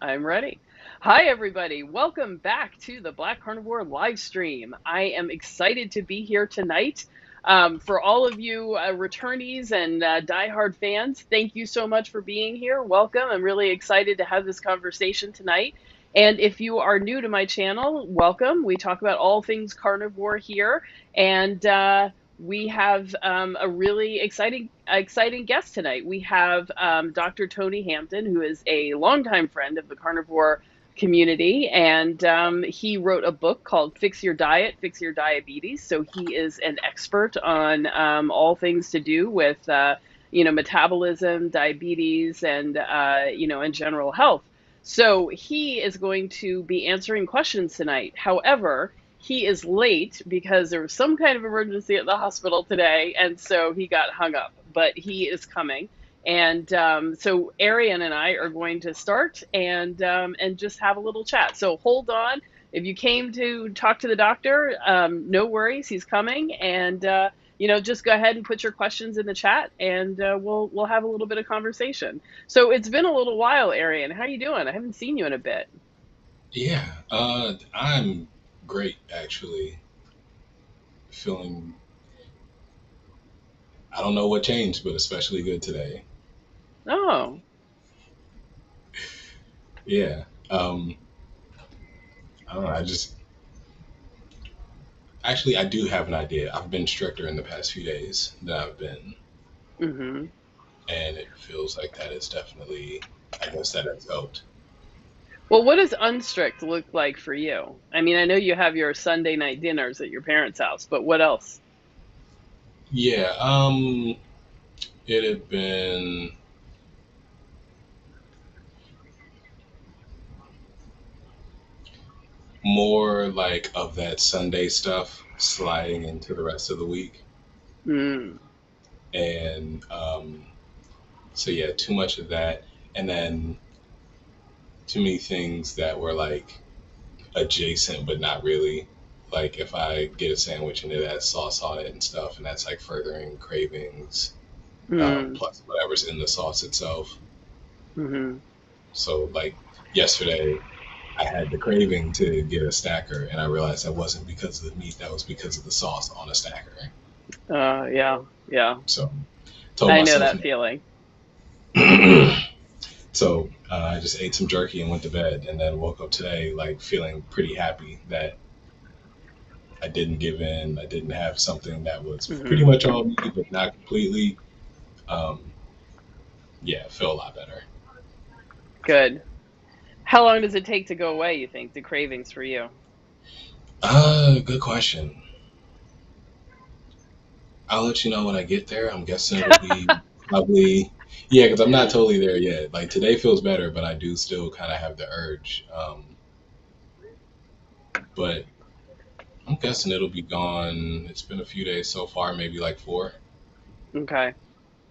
I'm ready. Hi, everybody. Welcome back to the Black Carnivore live stream. I am excited to be here tonight. For all of you returnees and diehard fans, thank you so much for being here. Welcome. I'm really excited to have this conversation tonight. And if you are new to my channel, welcome. We talk about all things carnivore here. And we have a really exciting guest tonight. We have Dr. Tony Hampton, who is a longtime friend of the carnivore community, and he wrote a book called Fix Your Diet, Fix Your Diabetes. So he is an expert on all things to do with metabolism, diabetes, and and general health. So he is going to be answering questions tonight. However, he is late because there was some kind of emergency at the hospital today, and so he got hung up, but he is coming. And so Arian and I are going to start and just have a little chat. So hold on. If you came to talk to the doctor, no worries, he's coming. And just go ahead and put your questions in the chat, and we'll have a little bit of conversation. So it's been a little while, Arian. How you doing? I haven't seen you in a bit. Yeah, I'm great actually. Feeling, I don't know what changed, but especially good today. Oh, Yeah. I don't know. I do have an idea. I've been stricter in the past few days than I've been, mm-hmm. and it feels like that is definitely, I guess that has helped. Well, what does unstrict look like for you? I mean, I know you have your Sunday night dinners at your parents' house, but what else? Yeah. It had been more like of that Sunday stuff sliding into the rest of the week, Mm, and so yeah, too much of that, and then too many things that were like adjacent but not really. Like if I get a sandwich and it has sauce on it and stuff, and that's like furthering cravings, mm, plus whatever's in the sauce itself. mm-hmm. So like yesterday, I had the craving to get a stacker, and I realized that wasn't because of the meat; that was because of the sauce on a stacker. Yeah, yeah. So told I know myself that no. feeling. So I just ate some jerky and went to bed, and then woke up today like feeling pretty happy that I didn't give in. I didn't have something that was pretty Hmm. much all me, but not completely. Um, yeah, feel a lot better. Good. How long does it take to go away, you think, the cravings for you? Good question. I'll let you know when I get there. I'm guessing it'll be probably, yeah, because I'm not totally there yet. Like today feels better, but I do still kind of have the urge. But I'm guessing it'll be gone. It's been a few days so far, maybe like four. Okay.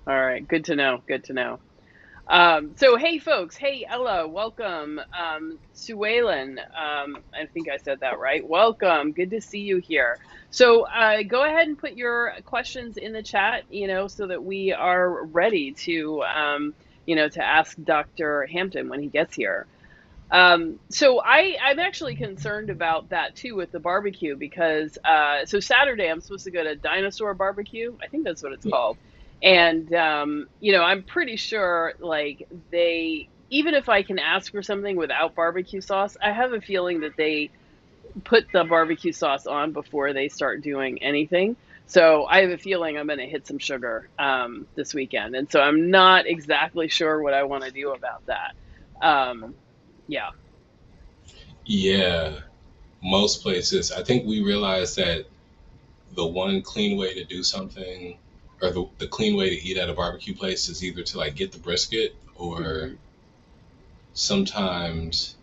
All right. Good to know. Good to know. So hey folks, hey Ella, welcome. Suelen, I think I said that right. Welcome. Good to see you here. So go ahead and put your questions in the chat, so that we are ready to ask Dr. Hampton when he gets here. So I'm actually concerned about that too with the barbecue because so Saturday I'm supposed to go to Dinosaur Barbecue. I think that's what it's Yeah. called. And I'm pretty sure like they even if I can ask for something without barbecue sauce, I have a feeling that they put the barbecue sauce on before they start doing anything. So I have a feeling I'm going to hit some sugar this weekend. And so I'm not exactly sure what I want to do about that. Yeah. Yeah, most places. I think we realized that the one clean way to do something, or the clean way to eat at a barbecue place, is either to like get the brisket, or Hmm. sometimes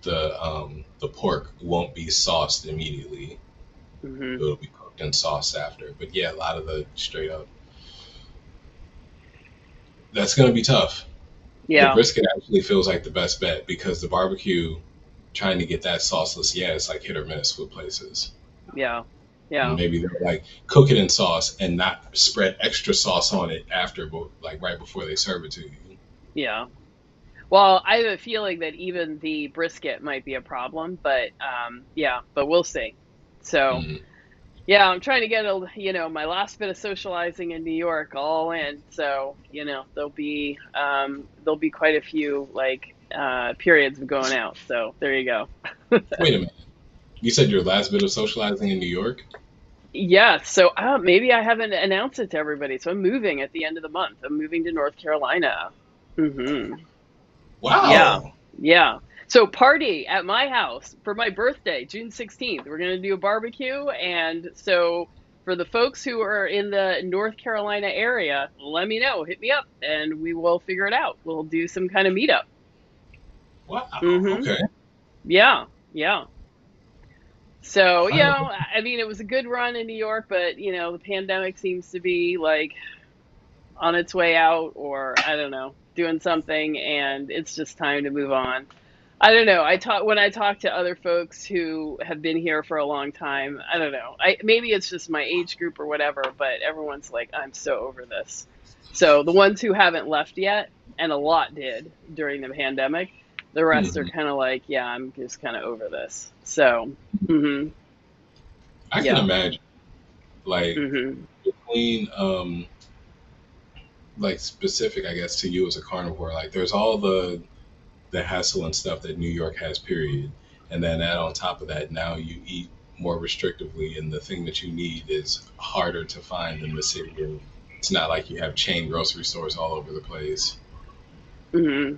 the pork won't be sauced immediately. Hmm. It'll be cooked in sauce after. But yeah, a lot of the straight up, that's gonna be tough. The Yeah. brisket actually feels like the best bet because the barbecue, trying to get that sauceless, yeah, it's like hit or miss with places. Yeah. Yeah. Maybe they'll like cook it in sauce and not spread extra sauce on it after, but like right before they serve it to you. Yeah. Well, I have a feeling that even the brisket might be a problem, but yeah, but we'll see. So, Mm. yeah, I'm trying to get my last bit of socializing in New York all in. So, there'll be quite a few like periods of going out. So, there you go. Wait a minute. You said your last bit of socializing in New York? Yeah, so maybe I haven't announced it to everybody. So I'm moving at the end of the month. I'm moving to North Carolina. Yeah, Wow. yeah. So party at my house for my birthday, June 16th. We're gonna do a barbecue, and so for the folks who are in the North Carolina area, let me know, hit me up, and we will figure it out. We'll do some kind of meetup. Wow. Mm-hmm. Okay. Yeah, yeah. So, I don't I mean, it was a good run in New York, but the pandemic seems to be like on its way out, or I don't know, doing something, and it's just time to move on. I don't know. When I talk to other folks who have been here for a long time. I don't know. Maybe it's just my age group or whatever, but everyone's like, I'm so over this. So the ones who haven't left yet, and a lot did during the pandemic, the rest are Mhm. kind of like, yeah, I'm just kind of over this. So, hmm I can yeah, imagine, like, hmm between like specific, I guess, to you as a carnivore, like there's all the hassle and stuff that New York has, period. And then add on top of that, now you eat more restrictively, and the thing that you need is harder to find in the city. And it's not like you have chain grocery stores all over the place. hmm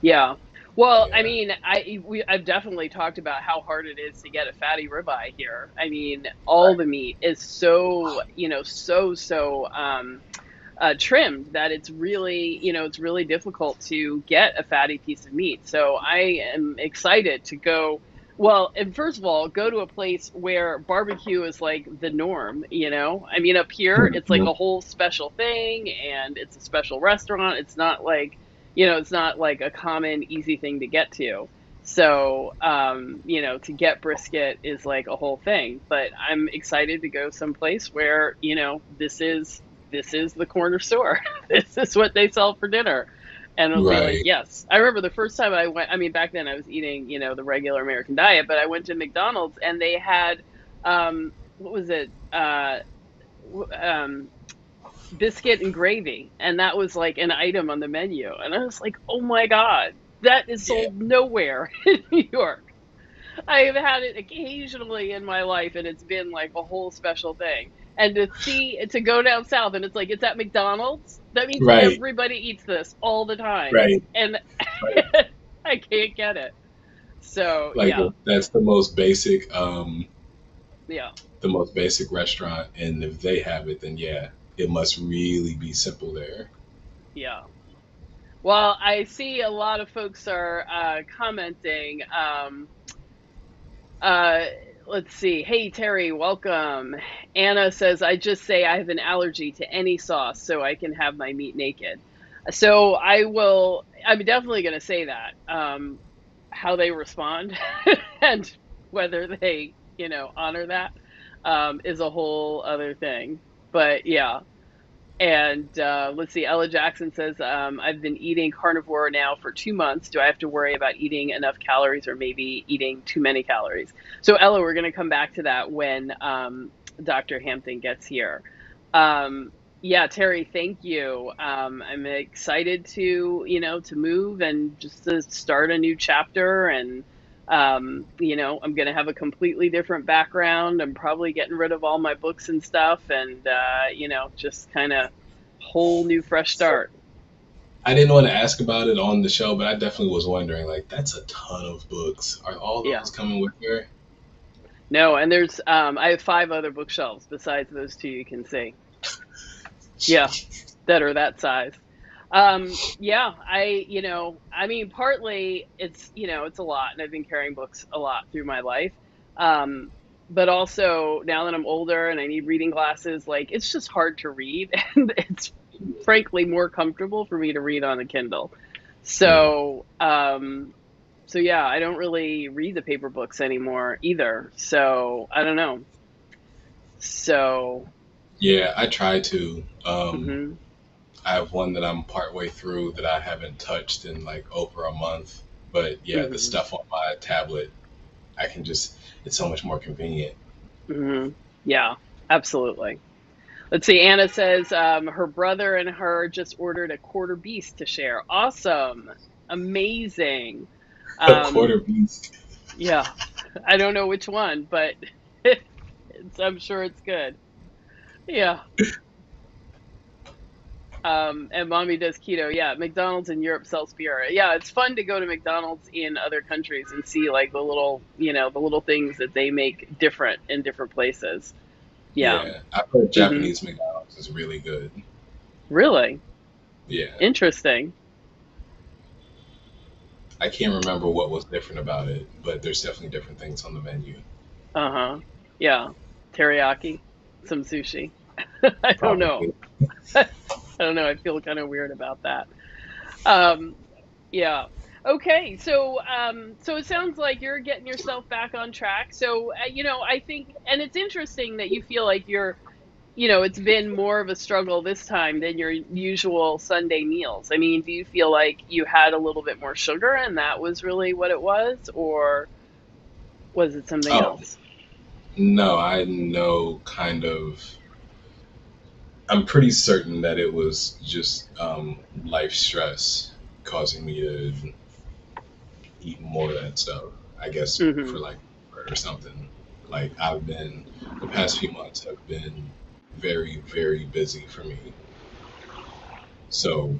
yeah. Well, I Yeah. mean, I've definitely talked about how hard it is to get a fatty ribeye here. I mean, all Right. the meat is so, trimmed that it's really difficult to get a fatty piece of meat. So I am excited to go. Well, and first of all, go to a place where barbecue is like the norm, I mean, up here, it's like Mhm. a whole special thing, and it's a special restaurant. It's not like a common, easy thing to get to. So, to get brisket is like a whole thing, but I'm excited to go someplace where, this is the corner store. This is what they sell for dinner. And it'll be like, Right. yes. I remember the first time I went, I mean, back then I was eating, the regular American diet, but I went to McDonald's and they had, what was it? Um, biscuit and gravy. And that was like an item on the menu. And I was like, oh my God, that is Yeah. sold nowhere in New York. I have had it occasionally in my life, and it's been like a whole special thing. And to go down south, and it's like it's at McDonald's. That means Right. everybody eats this all the time, Right. and Right. I can't get it. So Like yeah, that's yeah, the most basic restaurant, and if they have it, then yeah, it must really be simple there. yeah. Well, I see a lot of folks are commenting. Uh, let's see. Hey, Terry, welcome. Anna says, I just say I have an allergy to any sauce so I can have my meat naked. So I'm definitely going to say that. How they respond and whether they, honor that, is a whole other thing. But yeah. And let's see, Ella Jackson says, I've been eating carnivore now for 2 months. Do I have to worry about eating enough calories or maybe eating too many calories? So, Ella, we're going to come back to that when Dr. Hampton gets here. Yeah, Terry, thank you. I'm excited to move and just to start a new chapter. And, I'm going to have a completely different background. I'm probably getting rid of all my books and stuff, and, just kind of whole new fresh So start. I didn't want to ask about it on the show, but I definitely was wondering. Like, that's a ton of books. Are all Yeah. those coming with her? No, and I have 5 other bookshelves besides those two you can see. Yeah, that are that size. Yeah, I mean, partly it's a lot, and I've been carrying books a lot through my life. Um, but also now that I'm older and I need reading glasses, like it's just hard to read, and it's frankly more comfortable for me to read on a Kindle. Mm. So yeah, I don't really read the paper books anymore either. So I don't know. So Yeah, I try to. mhm. I have one that I'm partway through that I haven't touched in like over a month. But yeah, the Hmm. stuff on my tablet, I can just, it's so much more convenient. Hmm. Yeah, absolutely. Let's see. Anna says her brother and her just ordered a quarter beast to share. Awesome. Amazing. A quarter Um, beast. yeah, I don't know which one, but I'm sure it's good. Yeah. And mommy does keto. Yeah, McDonald's in Europe sells Fiora. Yeah, it's fun to go to McDonald's in other countries and see like the little, the little things that they make different in different places. Yeah. Yeah, I've heard Hmm. Japanese McDonald's is really good. Really Yeah, interesting. I can't remember what was different about it, but there's definitely different things on the menu. Uh-huh. Yeah. Teriyaki, some sushi. I don't know. Probably. I don't know. I feel kind of weird about that. Um, yeah. Okay. So it sounds like you're getting yourself back on track. So, I think, and it's interesting that you feel like it's been more of a struggle this time than your usual Sunday meals. I mean, do you feel like you had a little bit more sugar and that was really what it was, or was it something Oh, else? no, I know kind of, I'm pretty certain that it was just life stress causing me to eat more of that stuff. I guess Mm-hmm. for like or something. Like the past few months have been very, very busy for me. So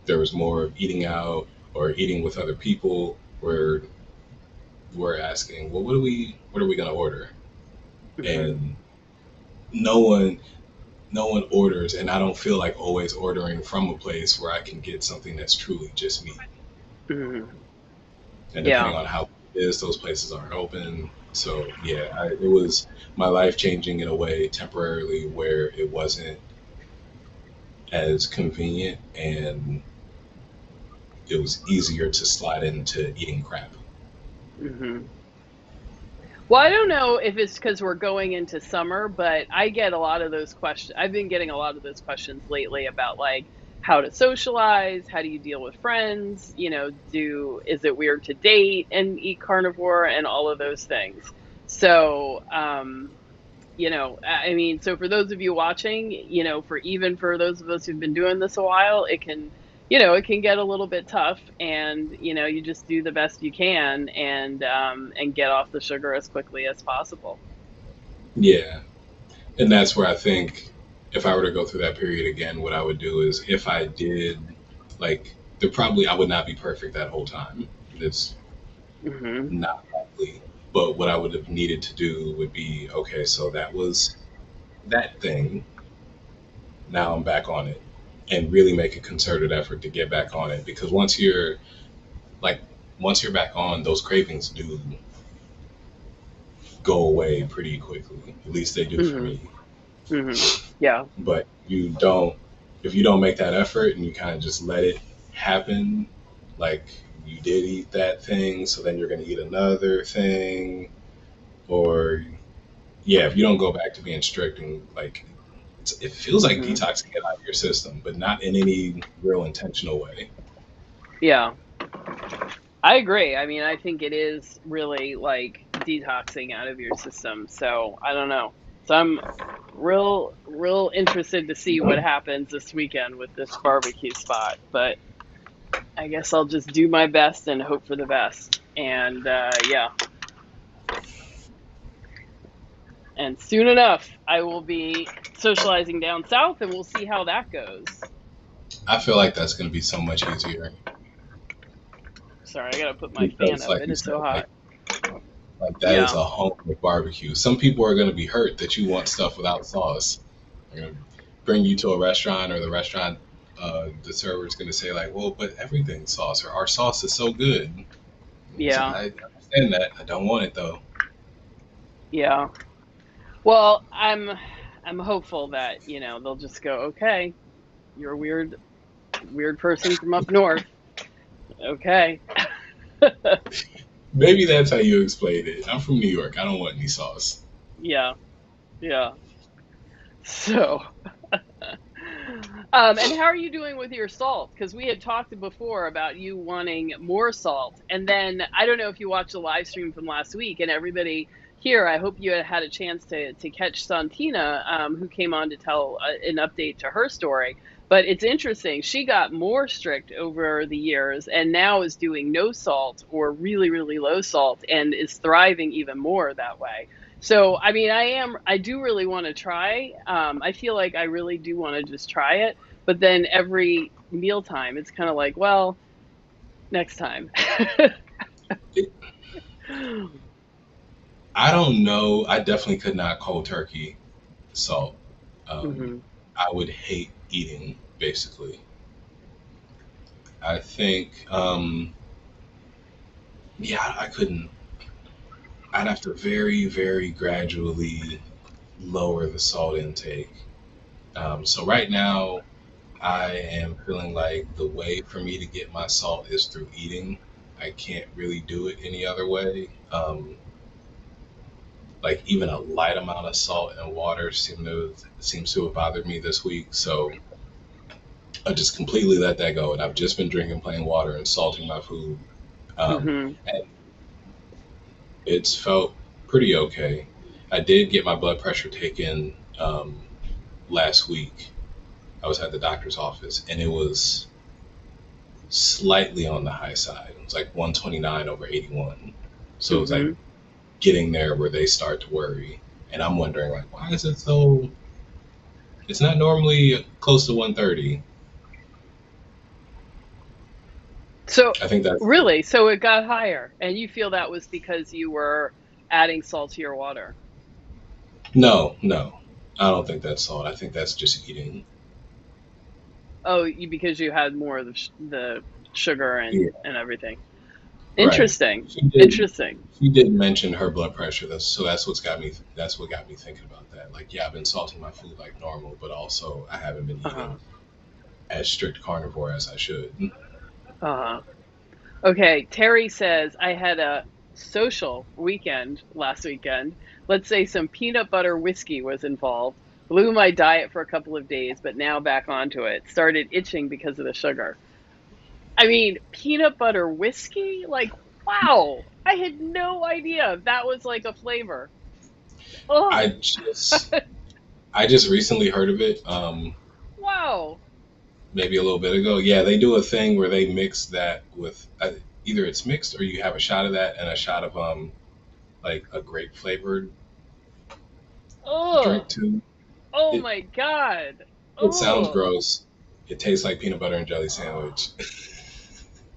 there was more of eating out or eating with other people where we're asking, well, what are we gonna order? Mm-hmm. And no one no one orders, and I don't feel like always ordering from a place where I can get something that's truly just me. Mm-hmm. And Yeah. depending on how it is, those places aren't open. So yeah, it was my life changing in a way temporarily where it wasn't as convenient and it was easier to slide into eating crap. Mm-hmm. Well, I don't know if it's because we're going into summer, but I get a lot of those questions. I've been getting a lot of those questions lately about like how to socialize, how do you deal with friends, is it weird to date and eat carnivore and all of those things. So, I mean, so for those of you watching, for those of us who've been doing this a while, it can get a little bit tough, and you just do the best you can, and get off the sugar as quickly as possible. Yeah. And that's where I think if I were to go through that period again, what I would do is if I did, like, there probably, I would not be perfect that whole time. It's Hmm. not likely. But what I would have needed to do would be okay, so that was that thing. Now I'm back on it and really make a concerted effort to get back on it because like, once you're back on, those cravings do go away pretty quickly. At least they do for Hmm. me. Hmm. Yeah. But if you don't make that effort and you kind of just let it happen, like you did eat that thing, so then you're going to eat another thing, or yeah, if you don't go back to being strict and like it feels like Hmm. detoxing it out of your system, but not in any real intentional way. Yeah. I agree. I mean, I think it is really like detoxing out of your system. So I don't know. So I'm real interested to see what happens this weekend with this barbecue spot. But I guess I'll just do my best and hope for the best. And yeah, and soon enough, I will be socializing down south, and we'll see how that goes. I feel like that's going to be so much easier Sorry, I gotta put my fan because, up. like It you is said, so hot. like that is Yeah, a home of barbecue. Some people are going to be hurt that you want stuff without sauce. They're going to bring you to a restaurant, or the restaurant, the server is going to say like, "Well, but everything's sauce, or our sauce is so good." yeah, I understand that. I don't want it though. yeah. Well, I'm hopeful that they'll just go, okay, you're a weird person from up north. Okay. Maybe that's how you explain it. I'm from New York. I don't want any sauce. Yeah, yeah. So, And how are you doing with your salt? Because we had talked before about you wanting more salt. And then I don't know if you watched the live stream from last week, and everybody here, I hope you had a chance to catch Santina, who came on to tell an update to her story. But it's interesting. She got more strict over the years and now is doing no salt or really, really low salt and is thriving even more that way. So, I mean, I do really want to try. I feel like I really do want to just try it. But then every mealtime, it's kind of like, well, next time. I don't know. I definitely could not cold turkey salt. Um, Hmm. I would hate eating, basically. I think, yeah, I couldn't. I'd have to very, very gradually lower the salt intake. So right now, I am feeling like the way for me to get my salt is through eating. I can't really do it any other way. Like even a light amount of salt and water seems to have bothered me this week. So I just completely let that go, and I've just been drinking plain water and salting my food. Hmm. And it's felt pretty okay. I did get my blood pressure taken last week. I was at the doctor's office, and it was slightly on the high side. It was like 129 over 81. So it was like Hmm. getting there where they start to worry. And I'm wondering, like, why is it so? It's not normally close to 130. So, I think that's really, so it got higher, and you feel that was because you were adding salt to your water. no, no. I don't think that's salt. I think that's just eating. Oh, because you had more of the sugar Yeah, and everything. right. Interesting. She did. Interesting. She did mention her blood pressure. That's what's got me. That's what got me thinking about that. Like, yeah, I've been salting my food like normal, but also I haven't been eating Uh-huh. as strict carnivore as I should. Uh-huh. Okay, Terry says, I had a social weekend last weekend. Let's say some peanut butter whiskey was involved. Blew my diet for a couple of days, but now back onto it. Started itching because of the sugar. I mean, peanut butter whiskey? Like, wow. I had no idea that was like a flavor. Oh, I just I just recently heard of it. wow. Maybe a little bit ago. Yeah, they do a thing where they mix that with either it's mixed or you have a shot of that and a shot of like a grape flavored Oh, drink too. oh It my God. it sounds Oh, gross. It tastes like peanut butter and jelly sandwich.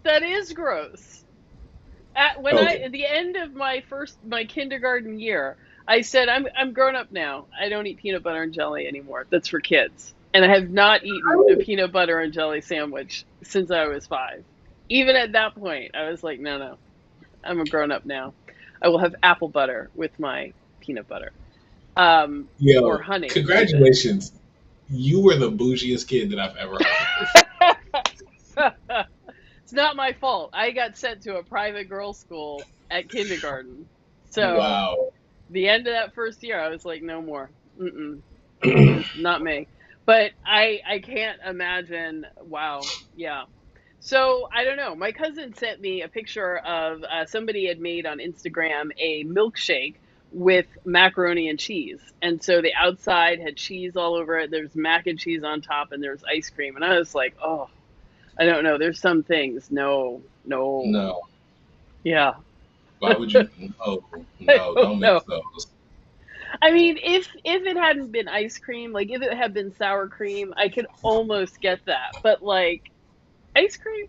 that is gross. Okay. At the end of my kindergarten year, I said I'm grown up now. I don't eat peanut butter and jelly anymore. That's for kids. And I have not eaten a peanut butter and jelly sandwich since I was 5. Even at that point, I was like, no, no, I'm a grown up now. I will have apple butter with my peanut butter. Or Yo, honey with it. congratulations. You were the bougiest kid that I've ever heard. It's not my fault. I got sent to a private girls' school at kindergarten. So Wow. the end of that first year, I was like, no more. Mm-mm, mm-mm, not me. But I can't imagine. Wow, yeah. So I don't know. My cousin sent me a picture of somebody had made on Instagram a milkshake with macaroni and cheese, and so the outside had cheese all over it. There's mac and cheese on top, and there's ice cream, and I was like, oh, I don't know. There's some things. No, no. No. Yeah. Why would you? No, I no, don't don't know. mix those. I mean, if it hadn't been ice cream, like if it had been sour cream, I could almost get that. But like ice cream?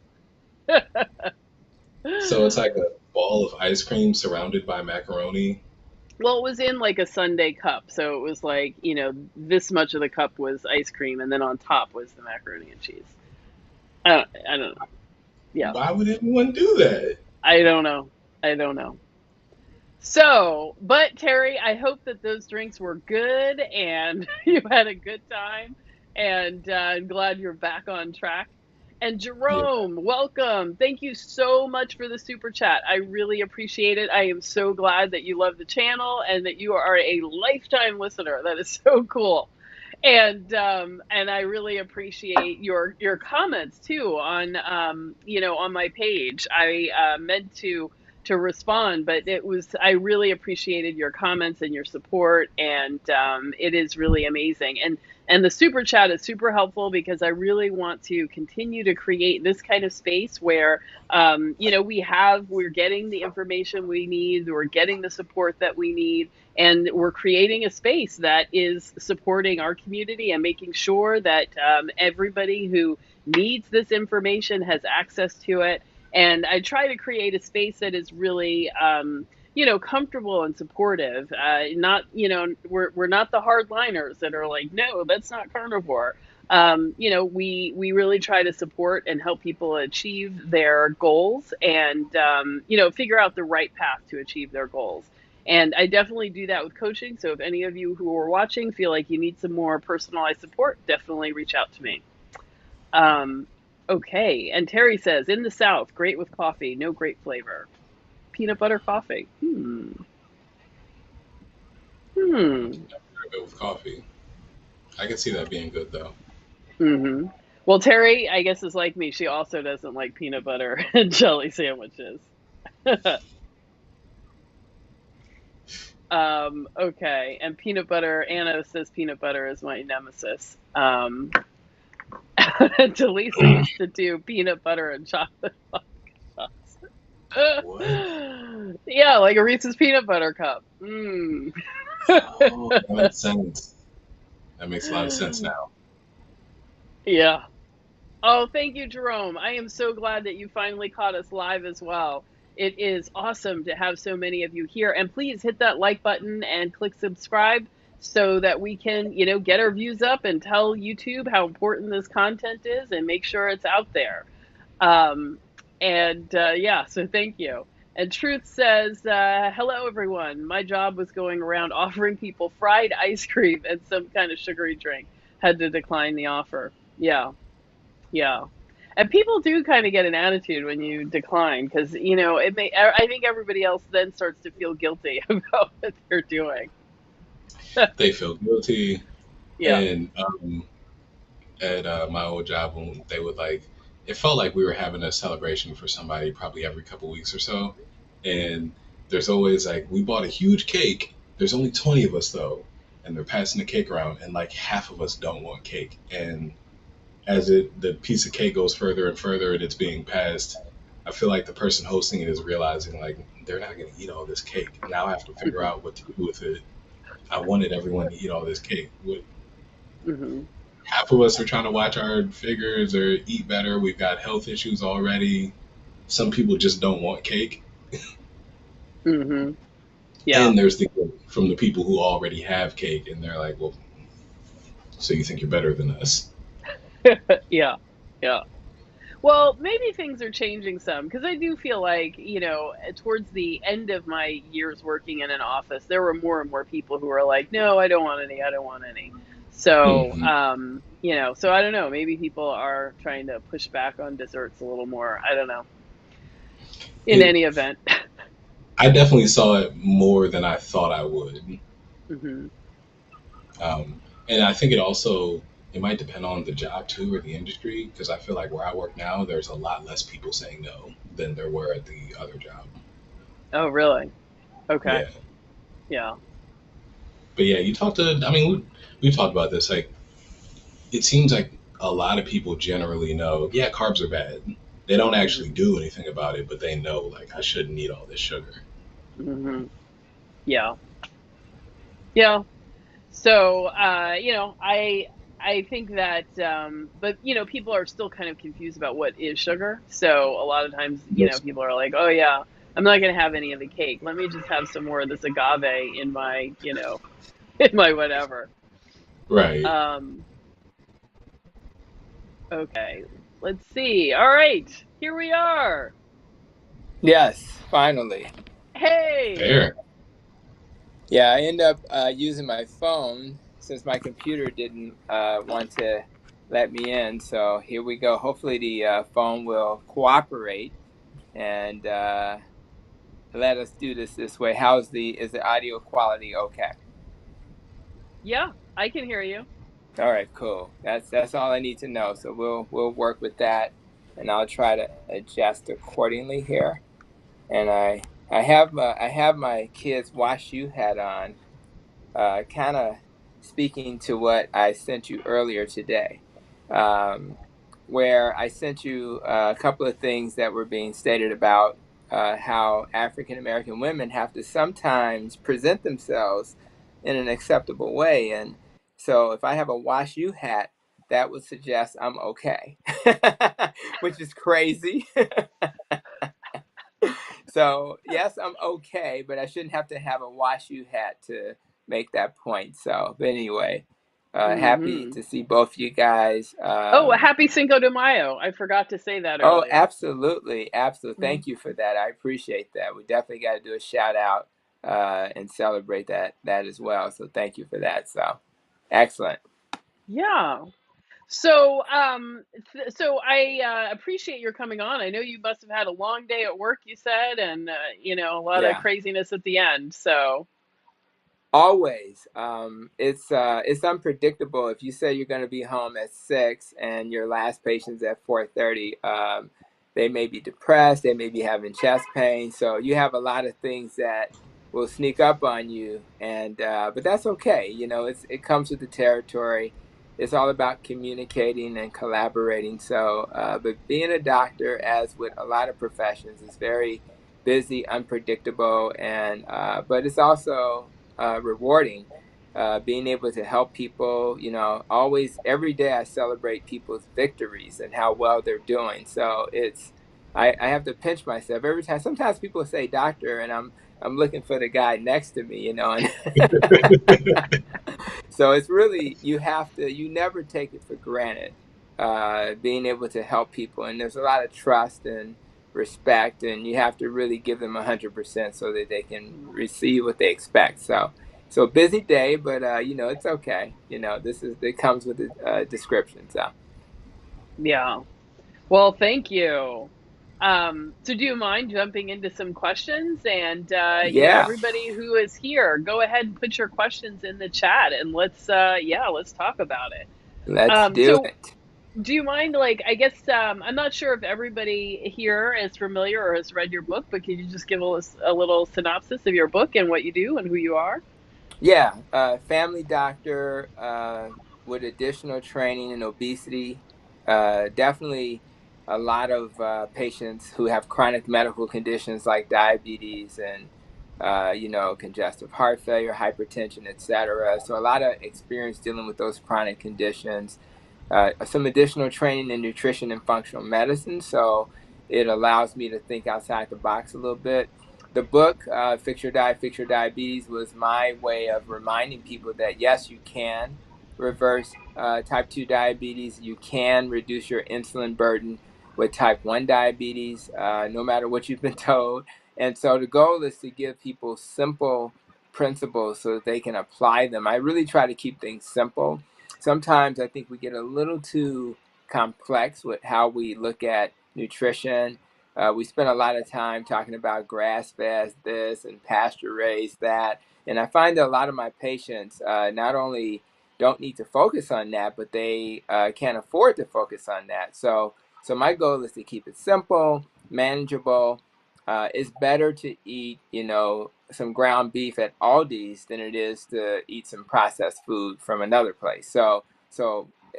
So it's like a ball of ice cream surrounded by macaroni. Well, it was in like a sundae cup, so it was like, this much of the cup was ice cream, and then on top was the macaroni and cheese. I don't know. Yeah, Why would anyone do that? I don't know. I don't know. So, but Terry, I hope that those drinks were good and you had a good time. And I'm glad you're back on track. And Yeah. Jerome, welcome. Thank you so much for the super chat. I really appreciate it. I am so glad that you love the channel and that you are a lifetime listener. That is so cool. And I really appreciate your comments too on on my page. I meant to respond, but I really appreciated your comments and your support, and it is really amazing. And the super chat is super helpful because I really want to continue to create this kind of space where we're getting the information we need, we're getting the support that we need, and we're creating a space that is supporting our community and making sure that everybody who needs this information has access to it. And I try to create a space that is really comfortable and supportive. Not, we're not the hardliners that are like, no, that's not carnivore. We really try to support and help people achieve their goals, and figure out the right path to achieve their goals. And I definitely do that with coaching. So if any of you who are watching feel like you need some more personalized support, definitely reach out to me. Um, okay. And Terry says, in the South, great with coffee, no great flavor. Peanut butter coffee. Hmm. Good with coffee. I can see that being good though. Hmm. Well, Terry, I guess, is like me. She also doesn't like peanut butter and jelly sandwiches. Okay. And peanut butter, Anna says peanut butter is my nemesis. Delisa used to do peanut butter and chocolate vodka. What? Yeah, like a Reese's peanut butter cup. Mm. Oh, that makes sense. That makes a lot of sense now. Yeah. Oh, thank you, Jerome. I am so glad that you finally caught us live as well. It is awesome to have so many of you here. And please hit that like button and click subscribe so that we can, get our views up and tell YouTube how important this content is and make sure it's out there. Um, yeah, so thank you. And Truth says, hello, everyone. My job was going around offering people fried ice cream and some kind of sugary drink. Had to decline the offer. Yeah. Yeah. And people do kind of get an attitude when you decline because, I think everybody else then starts to feel guilty about what they're doing. They feel guilty, Yeah. and at my old job, when they would like, it felt like we were having a celebration for somebody probably every couple weeks or so, and there's always like, we bought a huge cake. There's only 20 of us though, and they're passing the cake around, and like half of us don't want cake, and as the piece of cake goes further and further and it's being passed, I feel like the person hosting it is realizing like they're not going to eat all this cake. Now I have to figure Hmm. out what to do with it. I wanted everyone to eat all this cake. Hmm. Half of us are trying to watch our figures or eat better. We've got health issues already. Some people just don't want cake. Hmm. Yeah. And there's the guilt from the people who already have cake and they're like, well, so you think you're better than us? Yeah. Yeah. Well, maybe things are changing some because I do feel like, towards the end of my years working in an office, there were more and more people who were like, no, I don't want any. I don't want any. So, Hmm. so I don't know. Maybe people are trying to push back on desserts a little more. I don't know. In It, any event. I definitely saw it more than I thought I would. Hmm. And I think it might depend on the job too or the industry because I feel like where I work now, there's a lot less people saying no than there were at the other job. Oh, really? Okay. Yeah, Yeah. but yeah, you talked to. I mean, we talked about this. Like, it seems like a lot of people generally know. Yeah, carbs are bad. They don't actually Hmm. do anything about it, but they know like I shouldn't eat all this sugar. Hmm. Yeah. Yeah. So, I think that, but people are still kind of confused about what is sugar. So a lot of times, Yes. people are like, "Oh yeah, I'm not going to have any of the cake. Let me just have some more of this agave in my, in my whatever." Right. Um, okay, let's see. All right, here we are. Yes, finally. Hey. There. Yeah, I end up using my phone since my computer didn't want to let me in. So here we go. Hopefully, the phone will cooperate and let us do this way. Is the audio quality okay? Yeah, I can hear you. All right, cool. That's all I need to know. So we'll work with that, and I'll try to adjust accordingly here. And I have my kids' wash you hat on, kind of speaking to what I sent you earlier today, um, where I sent you a couple of things that were being stated about how African American women have to sometimes present themselves in an acceptable way. And so if I have a wash you hat, that would suggest I'm okay, which is crazy. So yes, I'm okay, but I shouldn't have to have a wash you hat to make that point. So, but anyway, happy Hmm. to see both you guys. Oh, happy Cinco de Mayo. I forgot to say that Oh, earlier. absolutely, absolutely. Mhm. Thank you for that. I appreciate that. We definitely got to do a shout out and celebrate that as well. So thank you for that. So excellent. Yeah. So, so I appreciate your coming on. I know you must have had a long day at work, you said, and a lot of Yeah. craziness at the end. So, Always. It's unpredictable. If you say you're going to be home at 6 and your last patient's at 4:30, they may be depressed. They may be having chest pain. So you have a lot of things that will sneak up on you, and but that's okay. It comes with the territory. It's all about communicating and collaborating. So, but being a doctor, as with a lot of professions, is very busy, unpredictable, and but it's also rewarding. Being able to help people, always every day I celebrate people's victories and how well they're doing. So I have to pinch myself every time. Sometimes people say doctor, and I'm looking for the guy next to me, and so it's really you never take it for granted, being able to help people, and there's a lot of trust and respect, and you have to really give them 100% so that they can receive what they expect. So busy day, but it's okay. This is it comes with a description. So yeah. Well, thank you. So do you mind jumping into some questions? And yeah, everybody who is here, go ahead and put your questions in the chat, and let's talk about it. let's do So it. do you mind, like, I guess I'm not sure if everybody here is familiar or has read your book, but could you just give us a little synopsis of your book and what you do and who you are? Yeah, family doctor with additional training in obesity. Definitely a lot of patients who have chronic medical conditions like diabetes and congestive heart failure, hypertension, etc. So a lot of experience dealing with those chronic conditions. Some additional training in nutrition and functional medicine, so it allows me to think outside the box a little bit. The book, Fix Your Diet, Fix Your Diabetes, was my way of reminding people that yes, you can reverse type 2 diabetes. You can reduce your insulin burden with type 1 diabetes, no matter what you've been told. And so the goal is to give people simple principles so that they can apply them. I really try to keep things simple. Sometimes I think we get a little too complex with how we look at nutrition. We spend a lot of time talking about grass fed this and pasture raised that. And I find that a lot of my patients not only don't need to focus on that, but they can't afford to focus on that. So my goal is to keep it simple, manageable. It's better to eat, some ground beef at Aldi's than it is to eat some processed food from another place. So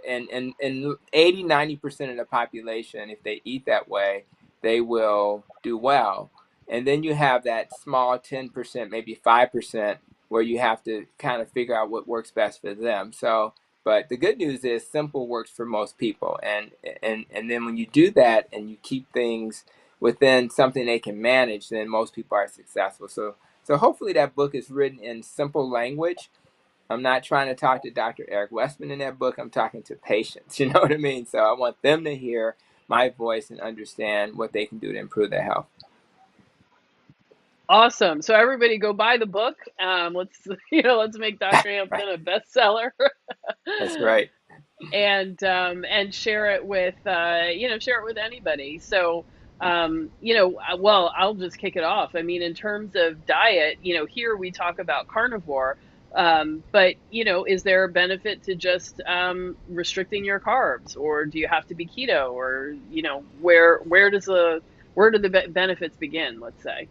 and 80-90% of the population, if they eat that way, they will do well. And then you have that small 10%, maybe 5%, where you have to kind of figure out what works best for them. So, but the good news is simple works for most people. And then when you do that and you keep things within something they can manage, then most people are successful. So hopefully that book is written in simple language. I'm not trying to talk to Dr. Eric Westman in that book. I'm talking to patients. You know what I mean? So I want them to hear my voice and understand what they can do to improve their health. Awesome. So everybody go buy the book. Let's let's make Dr. Right. Hampton a bestseller. That's right. And share it with share it with anybody. So well, I'll just kick it off. I mean, in terms of diet, here we talk about carnivore, But, is there a benefit to just restricting your carbs, or do you have to be keto, or, where do the benefits begin, let's say?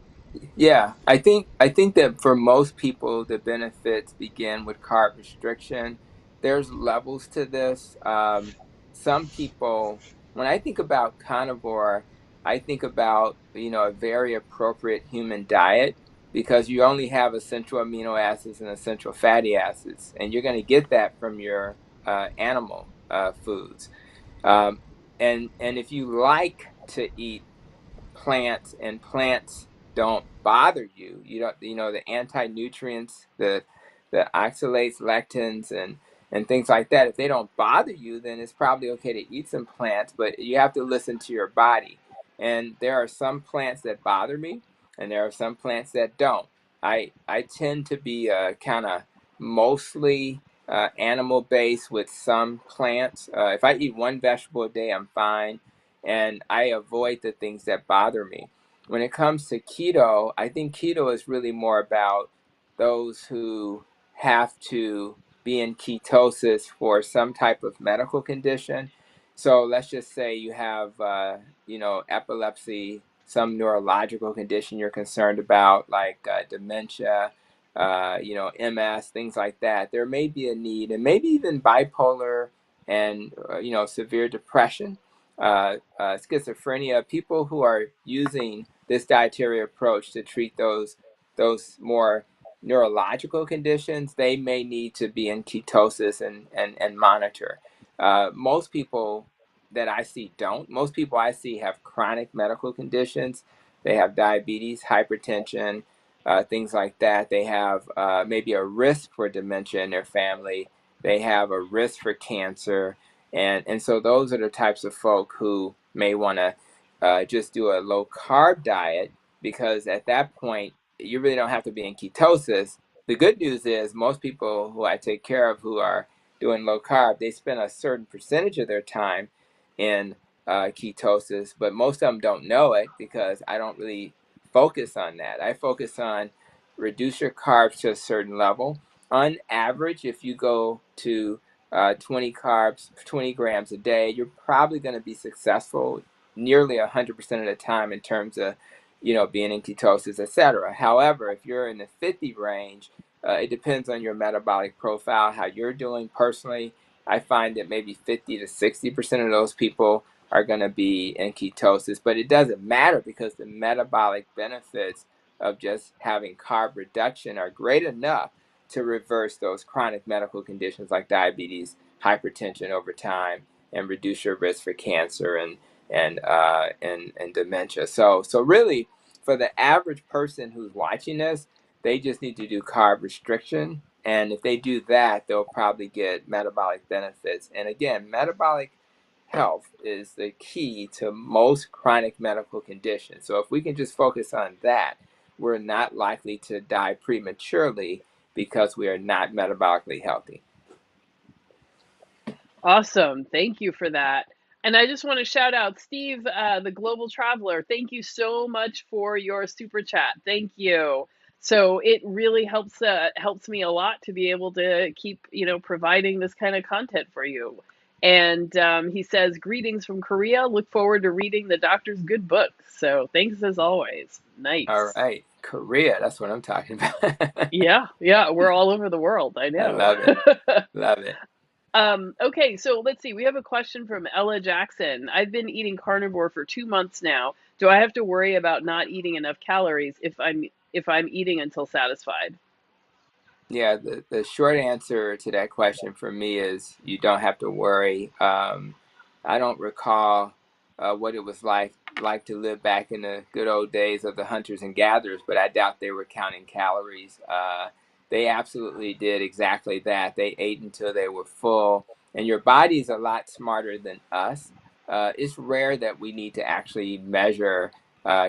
Yeah, I think that for most people, the benefits begin with carb restriction. There's levels to this. Some people, when I think about carnivore, I think about a very appropriate human diet because you only have essential amino acids and essential fatty acids, and you're going to get that from your animal foods. Um, and if you like to eat plants and plants don't bother you, the anti-nutrients, the oxalates, lectins, and things like that, if they don't bother you, then it's probably okay to eat some plants, but you have to listen to your body. And there are some plants that bother me, and there are some plants that don't. I tend to be kind of mostly animal based with some plants. If I eat one vegetable a day, I'm fine, and I avoid the things that bother me. When it comes to keto, I think keto is really more about those who have to be in ketosis for some type of medical condition. So let's just say you have, epilepsy, some neurological condition you're concerned about, like dementia, MS, things like that. There may be a need, and maybe even bipolar and severe depression, schizophrenia, people who are using this dietary approach to treat those more neurological conditions, they may need to be in ketosis and monitor. Most people that I see don't. Most people I see have chronic medical conditions. They have diabetes, hypertension, things like that. They have maybe a risk for dementia in their family. They have a risk for cancer, and so those are the types of folk who may want to just do a low carb diet, because at that point you really don't have to be in ketosis. The good news is most people who I take care of who are doing low carb, they spend a certain percentage of their time in ketosis, but most of them don't know it because I don't really focus on that. I focus on reduce your carbs to a certain level. On average, if you go to 20 carbs, 20 grams a day, you're probably going to be successful nearly 100% of the time in terms of, being in ketosis, etc. However, if you're in the 50 range, it depends on your metabolic profile, how you're doing personally. I find that maybe 50 to 60% of those people are going to be in ketosis, but it doesn't matter because the metabolic benefits of just having carb reduction are great enough to reverse those chronic medical conditions like diabetes, hypertension over time, and reduce your risk for cancer and dementia. So really, for the average person who's watching this, they just need to do carb restriction, and if they do that, they'll probably get metabolic benefits. And again, metabolic health is the key to most chronic medical conditions. So if we can just focus on that, we're not likely to die prematurely because we are not metabolically healthy. Awesome. Thank you for that. And I just want to shout out Steve, the global traveler. Thank you so much for your super chat. Thank you. So it really helps me a lot to be able to keep, providing this kind of content for you. And he says, "Greetings from Korea. Look forward to reading the doctor's good book." So thanks as always. All Nice. right, Korea, that's what I'm talking about. Yeah, yeah, we're all over the world. I I know. love it. Love it. Okay, so let's see. We have a question from Ella Jackson. I've been eating carnivore for 2 months now. Do I have to worry about not eating enough calories if I'm eating until satisfied? Yeah, the short answer to that question for me is you don't have to worry. I don't recall what it was like to live back in the good old days of the hunters and gatherers, but I doubt they were counting calories. They absolutely did exactly that. They ate until they were full, and your body's a lot smarter than us. It's rare that we need to actually measure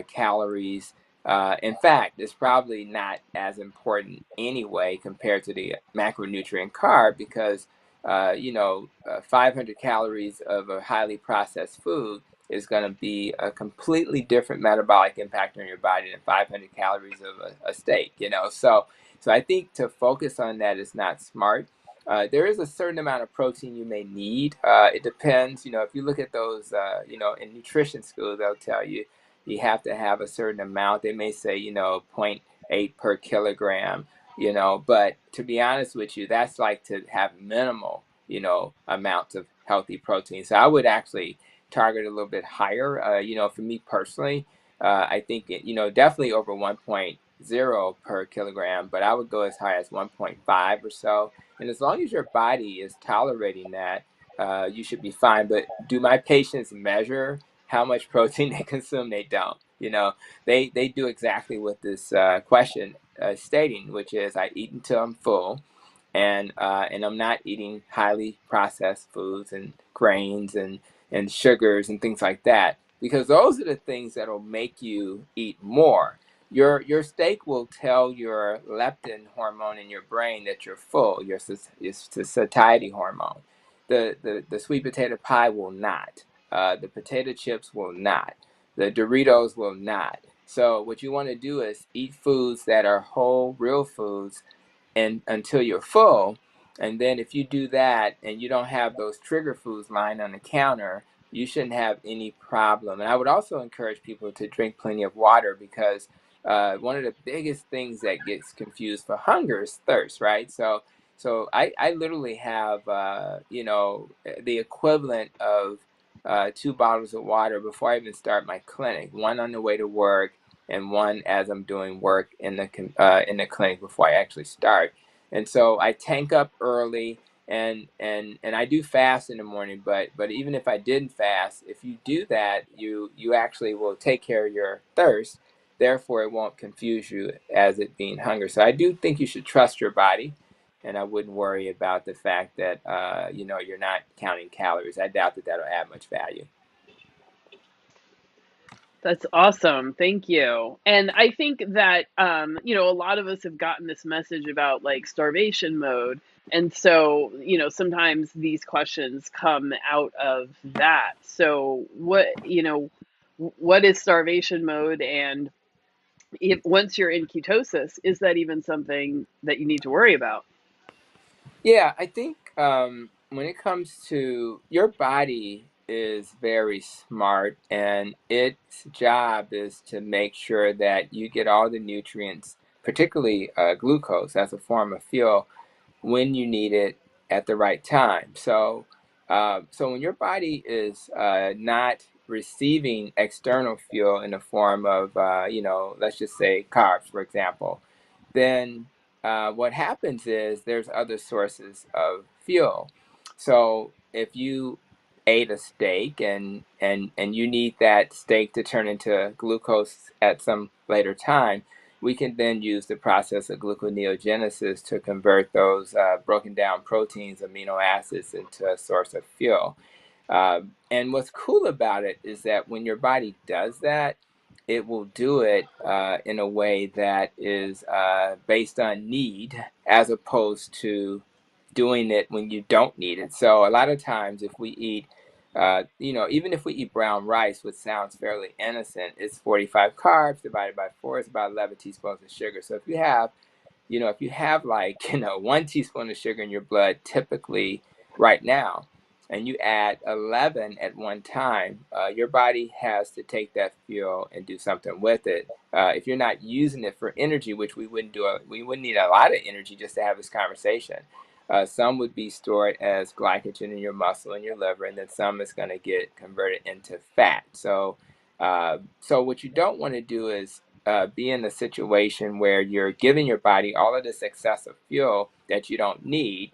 calories. In fact, it's probably not as important anyway compared to the macronutrient carb because, 500 calories of a highly processed food is going to be a completely different metabolic impact on your body than 500 calories of a steak, you know. So I think to focus on that is not smart. There is a certain amount of protein you may need. It depends, you know, if you look at those, you know, in nutrition school, they'll tell you you have to have a certain amount. They may say, you know, zero point 0.8 per kilogram, you know, but to be honest with you, that's like to have minimal, you know, amounts of healthy protein. So I would actually target a little bit higher. You know, for me personally, I think, you know, definitely over 1.0 per kilogram, but I would go as high as 1.5 or so. And as long as your body is tolerating that, you should be fine. But do my patients measure how much protein they consume? They don't. You know, they do exactly what this question stating, which is I eat until I'm full, and I'm not eating highly processed foods and grains and sugars and things like that, because those are the things that'll make you eat more. Your steak will tell your leptin hormone in your brain that you're full, your satiety hormone. The sweet potato pie will not. The potato chips will not. The Doritos will not. So what you want to do is eat foods that are whole, real foods, and until you're full. And then if you do that and you don't have those trigger foods lying on the counter, you shouldn't have any problem. And I would also encourage people to drink plenty of water, because one of the biggest things that gets confused for hunger is thirst, right? So I literally have, you know, the equivalent of 2 bottles of water before I even start my clinic, one on the way to work and one as I'm doing work in the clinic before I actually start. And so I tank up early, and I do fast in the morning. But even if I didn't fast, if you do that, you actually will take care of your thirst. Therefore, it won't confuse you as it being hunger. So I do think you should trust your body, and I wouldn't worry about the fact that you know, you're not counting calories. I doubt that that'll add much value. That's awesome. Thank you. And I think that, you know, a lot of us have gotten this message about like starvation mode. And so, you know, sometimes these questions come out of that. So, what, you know, what is starvation mode? And if once you're in ketosis, is that even something that you need to worry about? Yeah, I think when it comes to your body is very smart, and its job is to make sure that you get all the nutrients, particularly glucose as a form of fuel, when you need it at the right time. So when your body is not receiving external fuel in the form of, you know, let's just say carbs, for example, then what happens is there's other sources of fuel. So if you ate a steak and you need that steak to turn into glucose at some later time, we can then use the process of gluconeogenesis to convert those broken down proteins, amino acids, into a source of fuel. And what's cool about it is that when your body does that, it will do it in a way that is based on need, as opposed to doing it when you don't need it. So a lot of times, if we eat, you know, even if we eat brown rice, which sounds fairly innocent, it's 45 carbs divided by 4 is about 11 teaspoons of sugar. So if you have, you know, if you have like, you know, 1 teaspoon of sugar in your blood typically right now, and you add 11 at one time, your body has to take that fuel and do something with it. If you're not using it for energy, which we wouldn't need a lot of energy just to have this conversation. Some would be stored as glycogen in your muscle and your liver, and then some is going to get converted into fat. So what you don't want to do is be in a situation where you're giving your body all of this excessive fuel that you don't need.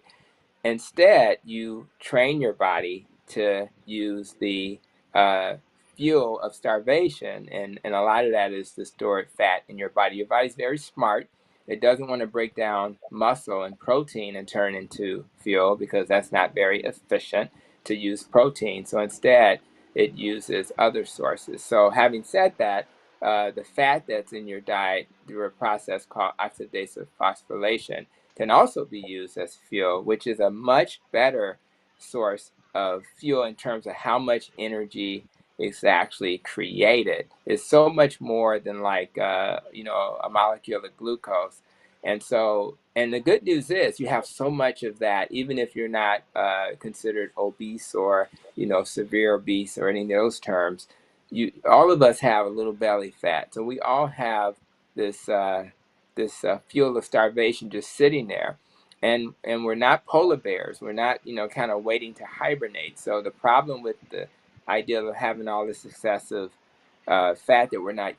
Instead, you train your body to use the uh, fuel of starvation, and a lot of that is the stored fat in your body. Your body's very smart. It doesn't want to break down muscle and protein and turn into fuel, because that's not very efficient to use protein. So instead, it uses other sources. So having said that, the fat that's in your diet through a process called oxidative phosphorylation can also be used as fuel, which is a much better source of fuel in terms of how much energy is actually created. It's so much more than like a molecule of glucose. And so, and the good news is you have so much of that, even if you're not considered obese or severe obese or any of those terms. All of us have a little belly fat, so we all have this fuel of starvation just sitting there, and we're not polar bears. We're not kind of waiting to hibernate. So the problem with the idea of having all this excessive fat that we're not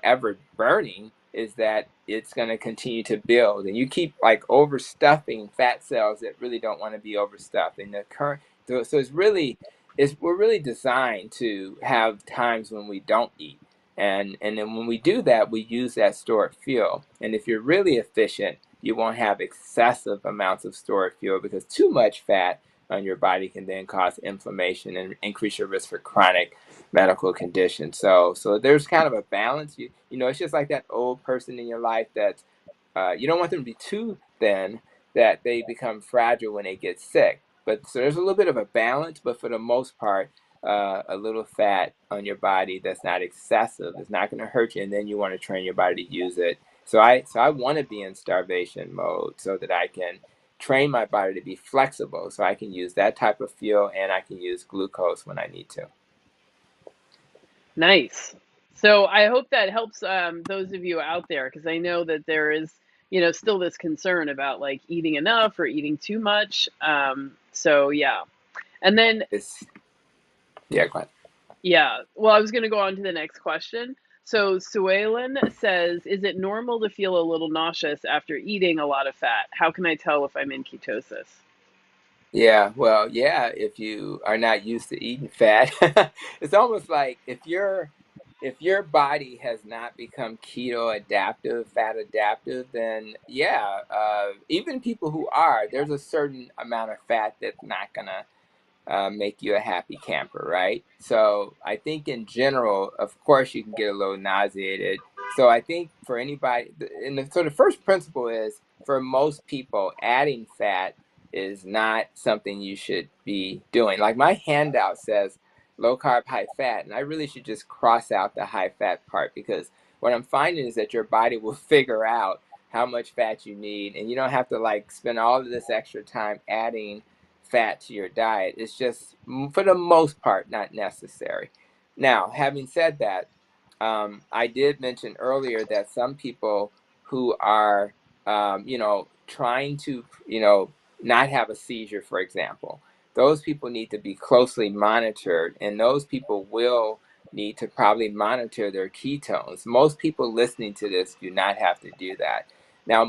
ever burning is that it's going to continue to build, and you keep like overstuffing fat cells that really don't want to be overstuffed. And the current so we're really designed to have times when we don't eat, and then when we do that, we use that stored fuel. And if you're really efficient, you won't have excessive amounts of stored fuel, because too much fat on your body can then cause inflammation and increase your risk for chronic medical conditions. So there's kind of a balance. It's just like that old person in your life that you don't want them to be too thin that they become fragile when they get sick. But so there's a little bit of a balance, but for the most part, a little fat on your body that's not excessive is not going to hurt you, and then you want to train your body to use it. So I want to be in starvation mode so that I can train my body to be flexible, so I can use that type of fuel and I can use glucose when I need to. Nice. So I hope that helps those of you out there, because I know that there is, still this concern about like eating enough or eating too much. So yeah. And then, Yeah, go ahead. yeah, well, I was going to go on to the next question. So Suelen says, is it normal to feel a little nauseous after eating a lot of fat? How can I tell if I'm in ketosis? Yeah, well, yeah, if you are not used to eating fat, it's almost like if your body has not become keto adaptive, fat adaptive, then yeah, even people who are, there's a certain amount of fat that's not gonna make you a happy camper, right? So I think in general, of course, you can get a little nauseated. So I think for anybody, so the first principle is for most people, adding fat is not something you should be doing. Like my handout says low carb, high fat, and I really should just cross out the high fat part, because what I'm finding is that your body will figure out how much fat you need, and you don't have to like spend all of this extra time adding fat to your diet. It's just, for the most part, not necessary. Now, having said that, I did mention earlier that some people who are, trying to, not have a seizure, for example, those people need to be closely monitored, and those people will need to probably monitor their ketones. Most people listening to this do not have to do that. Now,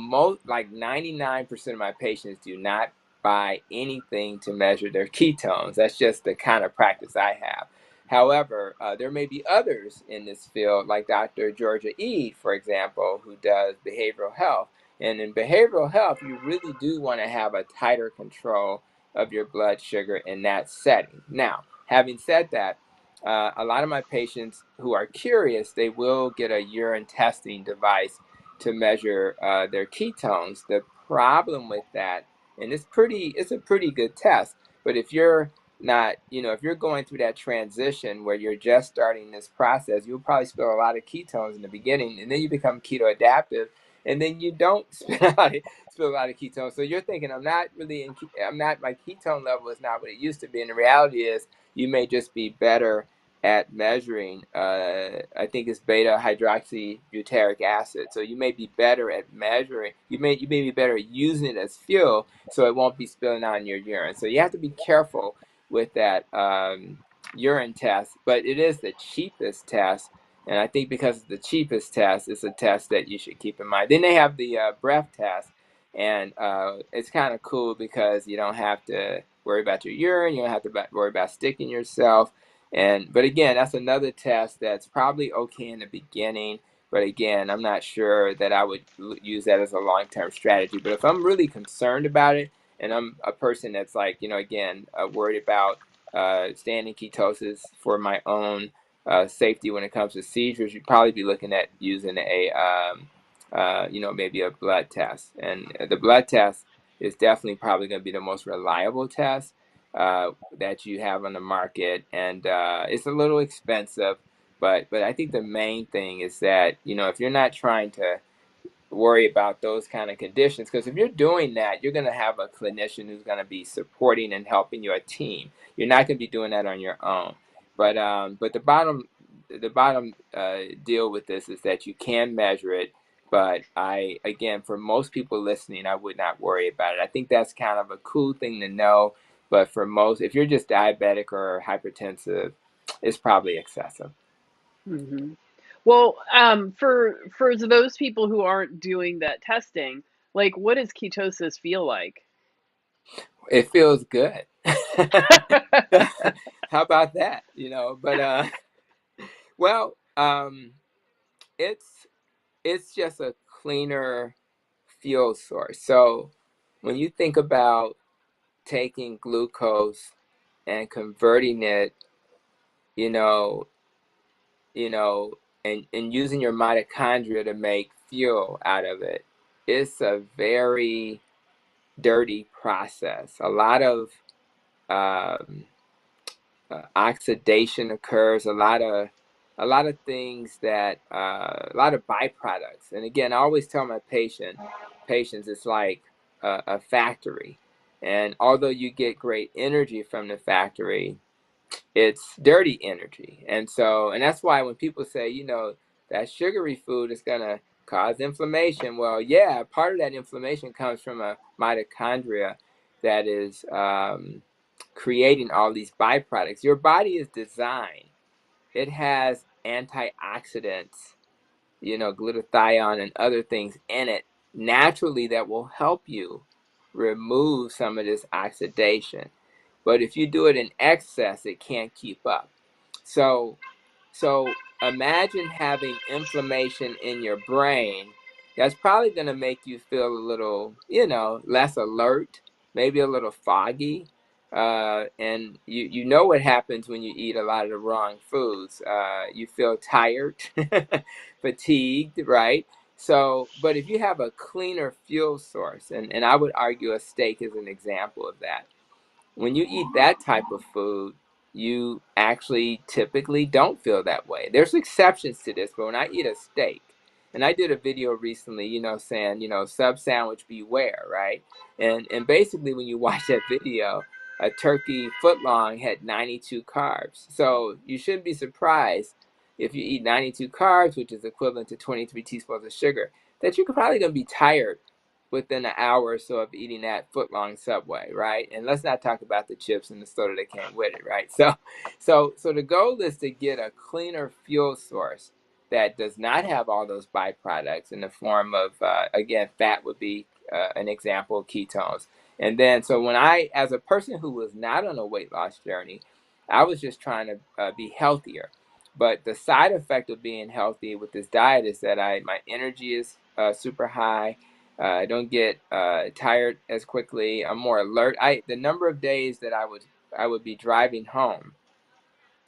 like 99% of my patients do not buy anything to measure their ketones. That's just the kind of practice I have. However, there may be others in this field, like Dr. Georgia Ede, for example, who does behavioral health. And in behavioral health, you really do want to have a tighter control of your blood sugar in that setting. Now, having said that, a lot of my patients who are curious, they will get a urine testing device to measure their ketones. The problem with that, and it's a pretty good test, but if you're not, if you're going through that transition where you're just starting this process, you'll probably spill a lot of ketones in the beginning, and then you become keto adaptive, and then you don't spill a lot of ketones. So you're thinking, my ketone level is not what it used to be. And the reality is, you may just be better at measuring, I think it's beta hydroxybutyric acid. So you may be better at measuring, you may be better at using it as fuel, so it won't be spilling out in your urine. So you have to be careful with that urine test, but it is the cheapest test. And I think because it's the cheapest test, it's a test that you should keep in mind. Then they have the breath test, and it's kind of cool because you don't have to worry about your urine, you don't have to worry about sticking yourself. But again, that's another test that's probably okay in the beginning. But again, I'm not sure that I would use that as a long-term strategy. But if I'm really concerned about it, and I'm a person that's like, again, worried about staying in ketosis for my own safety when it comes to seizures, you'd probably be looking at using maybe a blood test. And the blood test is definitely probably going to be the most reliable test. that you have on the market, and it's a little expensive. But I think the main thing is that, if you're not trying to worry about those kind of conditions, because if you're doing that, you're going to have a clinician who's going to be supporting and helping your team. You're not going to be doing that on your own. But the bottom deal with this is that you can measure it. But again, for most people listening, I would not worry about it. I think that's kind of a cool thing to know. But for most, if you're just diabetic or hypertensive, it's probably excessive. Hmm. Well, for those people who aren't doing that testing, like, what does ketosis feel like? It feels good. How about that? But well, it's just a cleaner fuel source. So when you think about taking glucose and converting it, you know, you know, and using your mitochondria to make fuel out of it, it's a very dirty process. A lot of um, oxidation occurs, a lot of things that a lot of byproducts. And again, I always tell my patients it's like a factory, and although you get great energy from the factory, it's dirty energy. And that's why when people say, that sugary food is going to cause inflammation, well, yeah, part of that inflammation comes from a mitochondria that is creating all these byproducts. Your body is designed, it has antioxidants, glutathione and other things in it naturally that will help you remove some of this oxidation. But if you do it in excess, it can't keep up. So, so imagine having inflammation in your brain. That's probably going to make you feel a little, less alert, maybe a little foggy. And you know what happens when you eat a lot of the wrong foods. You feel tired, fatigued, right? So, but if you have a cleaner fuel source, and I would argue a steak is an example of that. When you eat that type of food, you actually typically don't feel that way. There's exceptions to this, but when I eat a steak, and I did a video recently, saying, sub sandwich beware, right? And basically when you watch that video, a turkey footlong had 92 carbs. So you shouldn't be surprised if you eat 92 carbs, which is equivalent to 23 teaspoons of sugar, that you're probably going to be tired within an hour or so of eating that footlong Subway, right? And let's not talk about the chips and the soda that came with it, right? So the goal is to get a cleaner fuel source that does not have all those byproducts in the form of, again, fat would be an example, ketones. And then, so when as a person who was not on a weight loss journey, I was just trying to be healthier. But the side effect of being healthy with this diet is that my energy is super high. I don't get tired as quickly. I'm more alert. The number of days that I would be driving home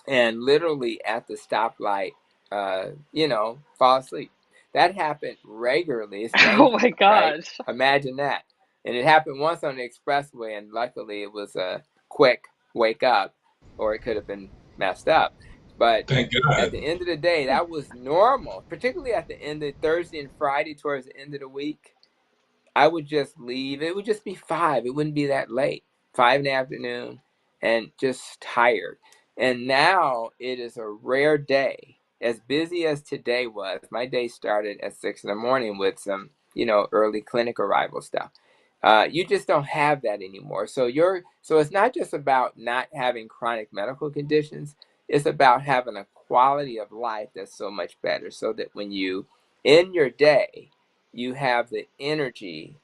and literally at the stoplight, fall asleep. That happened regularly. It's Oh dangerous, my right? gosh. Imagine that. And it happened once on the expressway, and luckily it was a quick wake up, or it could have been messed up. But Thank at God. the end of the day, that was normal, particularly at the end of Thursday and Friday towards the end of the week. I would just leave. It would just be 5. It wouldn't be that late. 5 in the afternoon, and just tired. And now it is a rare day. As busy as today was, my day started at 6 in the morning with some, early clinic arrival stuff. You just don't have that anymore. So it's not just about not having chronic medical conditions. It's about having a quality of life that's so much better. So that when you end your day, you have the energy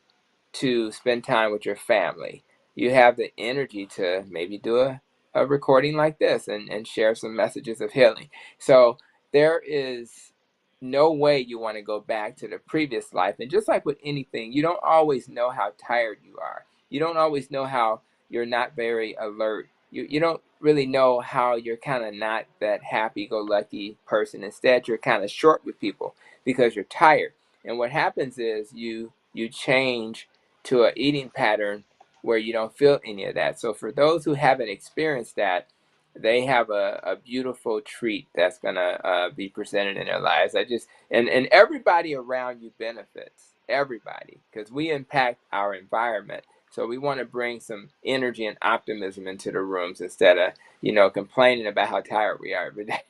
to spend time with your family. You have the energy to maybe do a recording like this and share some messages of healing. So there is no way you want to go back to the previous life. And just like with anything, you don't always know how tired you are. You don't always know how you're not very alert. You don't really know how you're kind of not that happy go lucky person. Instead, you're kind of short with people because you're tired. And what happens is you change to a eating pattern where you don't feel any of that. So for those who haven't experienced that, they have a beautiful treat that's gonna be presented in their lives. And everybody around you benefits, everybody, because we impact our environment. So we want to bring some energy and optimism into the rooms instead of complaining about how tired we are every day.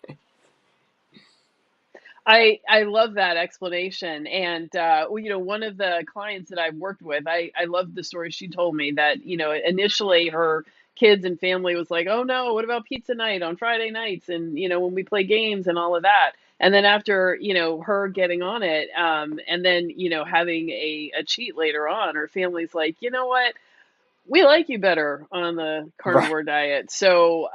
I love that explanation. And one of the clients that I've worked with, I love the story she told me that, initially her kids and family was like, "Oh no, what about pizza night on Friday nights and, when we play games and all of that." And then after, her getting on it, and then, having a cheat later on, her family's like, "You know what? We like you better on the Right. carnivore diet. So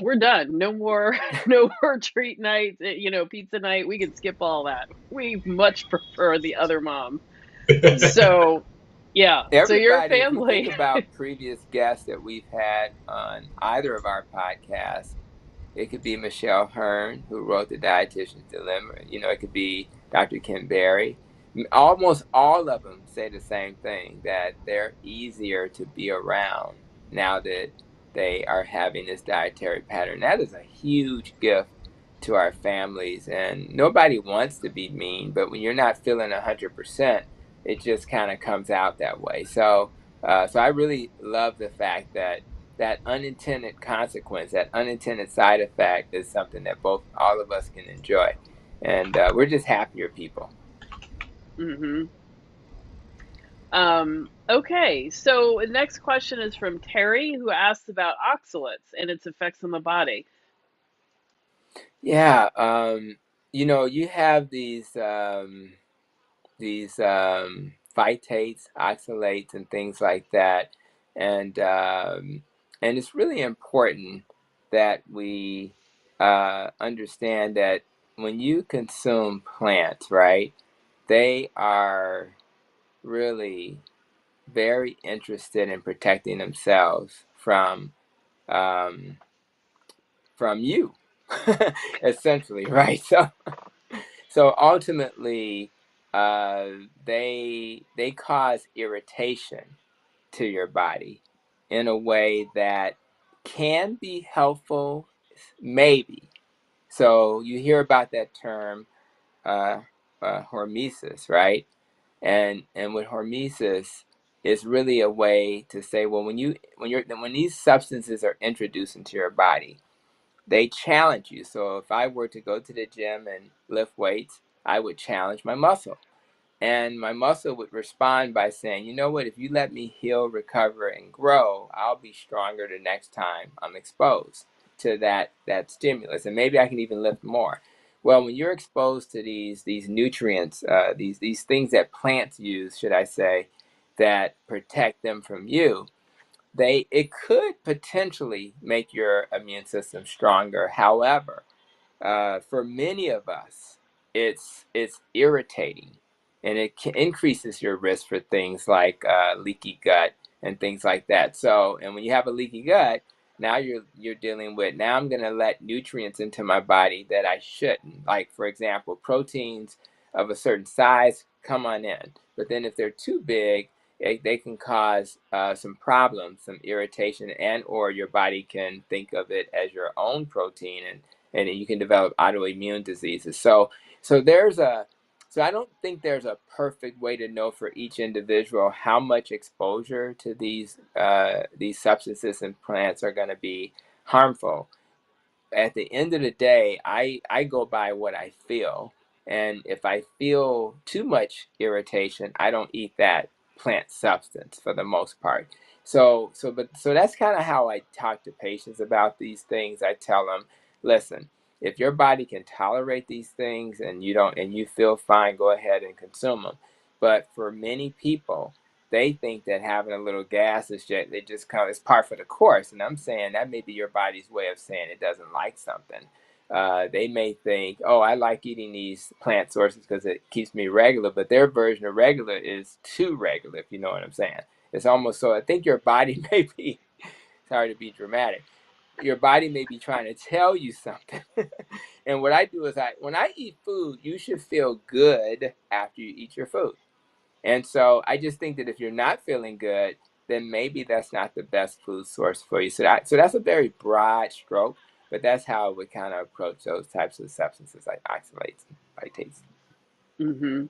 we're done. No more no more treat night, pizza night. We can skip all that. We much prefer the other mom." So yeah. So your Everybody, if you think family. about previous guests that we've had on either of our podcasts, it could be Michelle Hearn, who wrote The Dietitian's Dilemma. It could be Dr. Ken Berry. Almost all of them say the same thing, that they're easier to be around now that they are having this dietary pattern. That is a huge gift to our families. And nobody wants to be mean, but when you're not feeling 100%, it just kind of comes out that way. So I really love the fact that that unintended consequence, that unintended side effect, is something that both all of us can enjoy, and we're just happier people. Hmm. Okay, so the next question is from Terry, who asks about oxalates and its effects on the body. Yeah, you have these phytates, oxalates, and things like that, and it's really important that we understand that when you consume plants, right, they are really very interested in protecting themselves um, from you, essentially, right? So ultimately, uh, they cause irritation to your body in a way that can be helpful, maybe. So you hear about that term, uh, hormesis, right? And with hormesis, it's really a way to say, well, when these substances are introduced into your body, they challenge you. So if I were to go to the gym and lift weights, I would challenge my muscle. And my muscle would respond by saying, you know what, if you let me heal, recover, and grow, I'll be stronger the next time I'm exposed to that stimulus. And maybe I can even lift more. Well, when you're exposed to these nutrients, these things that plants use, should I say, that protect them from you, it could potentially make your immune system stronger. However, for many of us, it's irritating, and increases your risk for things like leaky gut and things like that. So, and when you have a leaky gut, now you're dealing with, now I'm going to let nutrients into my body that I shouldn't. Like, for example, proteins of a certain size come on in, but then if they're too big, they can cause some problems, some irritation, and or your body can think of it as your own protein, and you can develop autoimmune diseases. So I don't think there's a perfect way to know for each individual how much exposure to these substances and plants are going to be harmful. At the end of the day, I go by what I feel. And if I feel too much irritation, I don't eat that plant substance for the most part. So that's kind of how I talk to patients about these things. I tell them, listen, if your body can tolerate these things and you don't, and you feel fine, go ahead and consume them. But for many people, they think that having a little gas is just, they just come, it's par for the course. And I'm saying that may be your body's way of saying it doesn't like something. They may think, oh, I like eating these plant sources because it keeps me regular, but their version of regular is too regular, if you know what I'm saying. It's almost, so I think your body may be, sorry to be dramatic, your body may be trying to tell you something. And what I do is, when I eat food, you should feel good after you eat your food. And so I just think that if you're not feeling good, then maybe that's not the best food source for you. So that's a very broad stroke, but that's how we kind of approach those types of substances like oxalates and phytates. Hmm.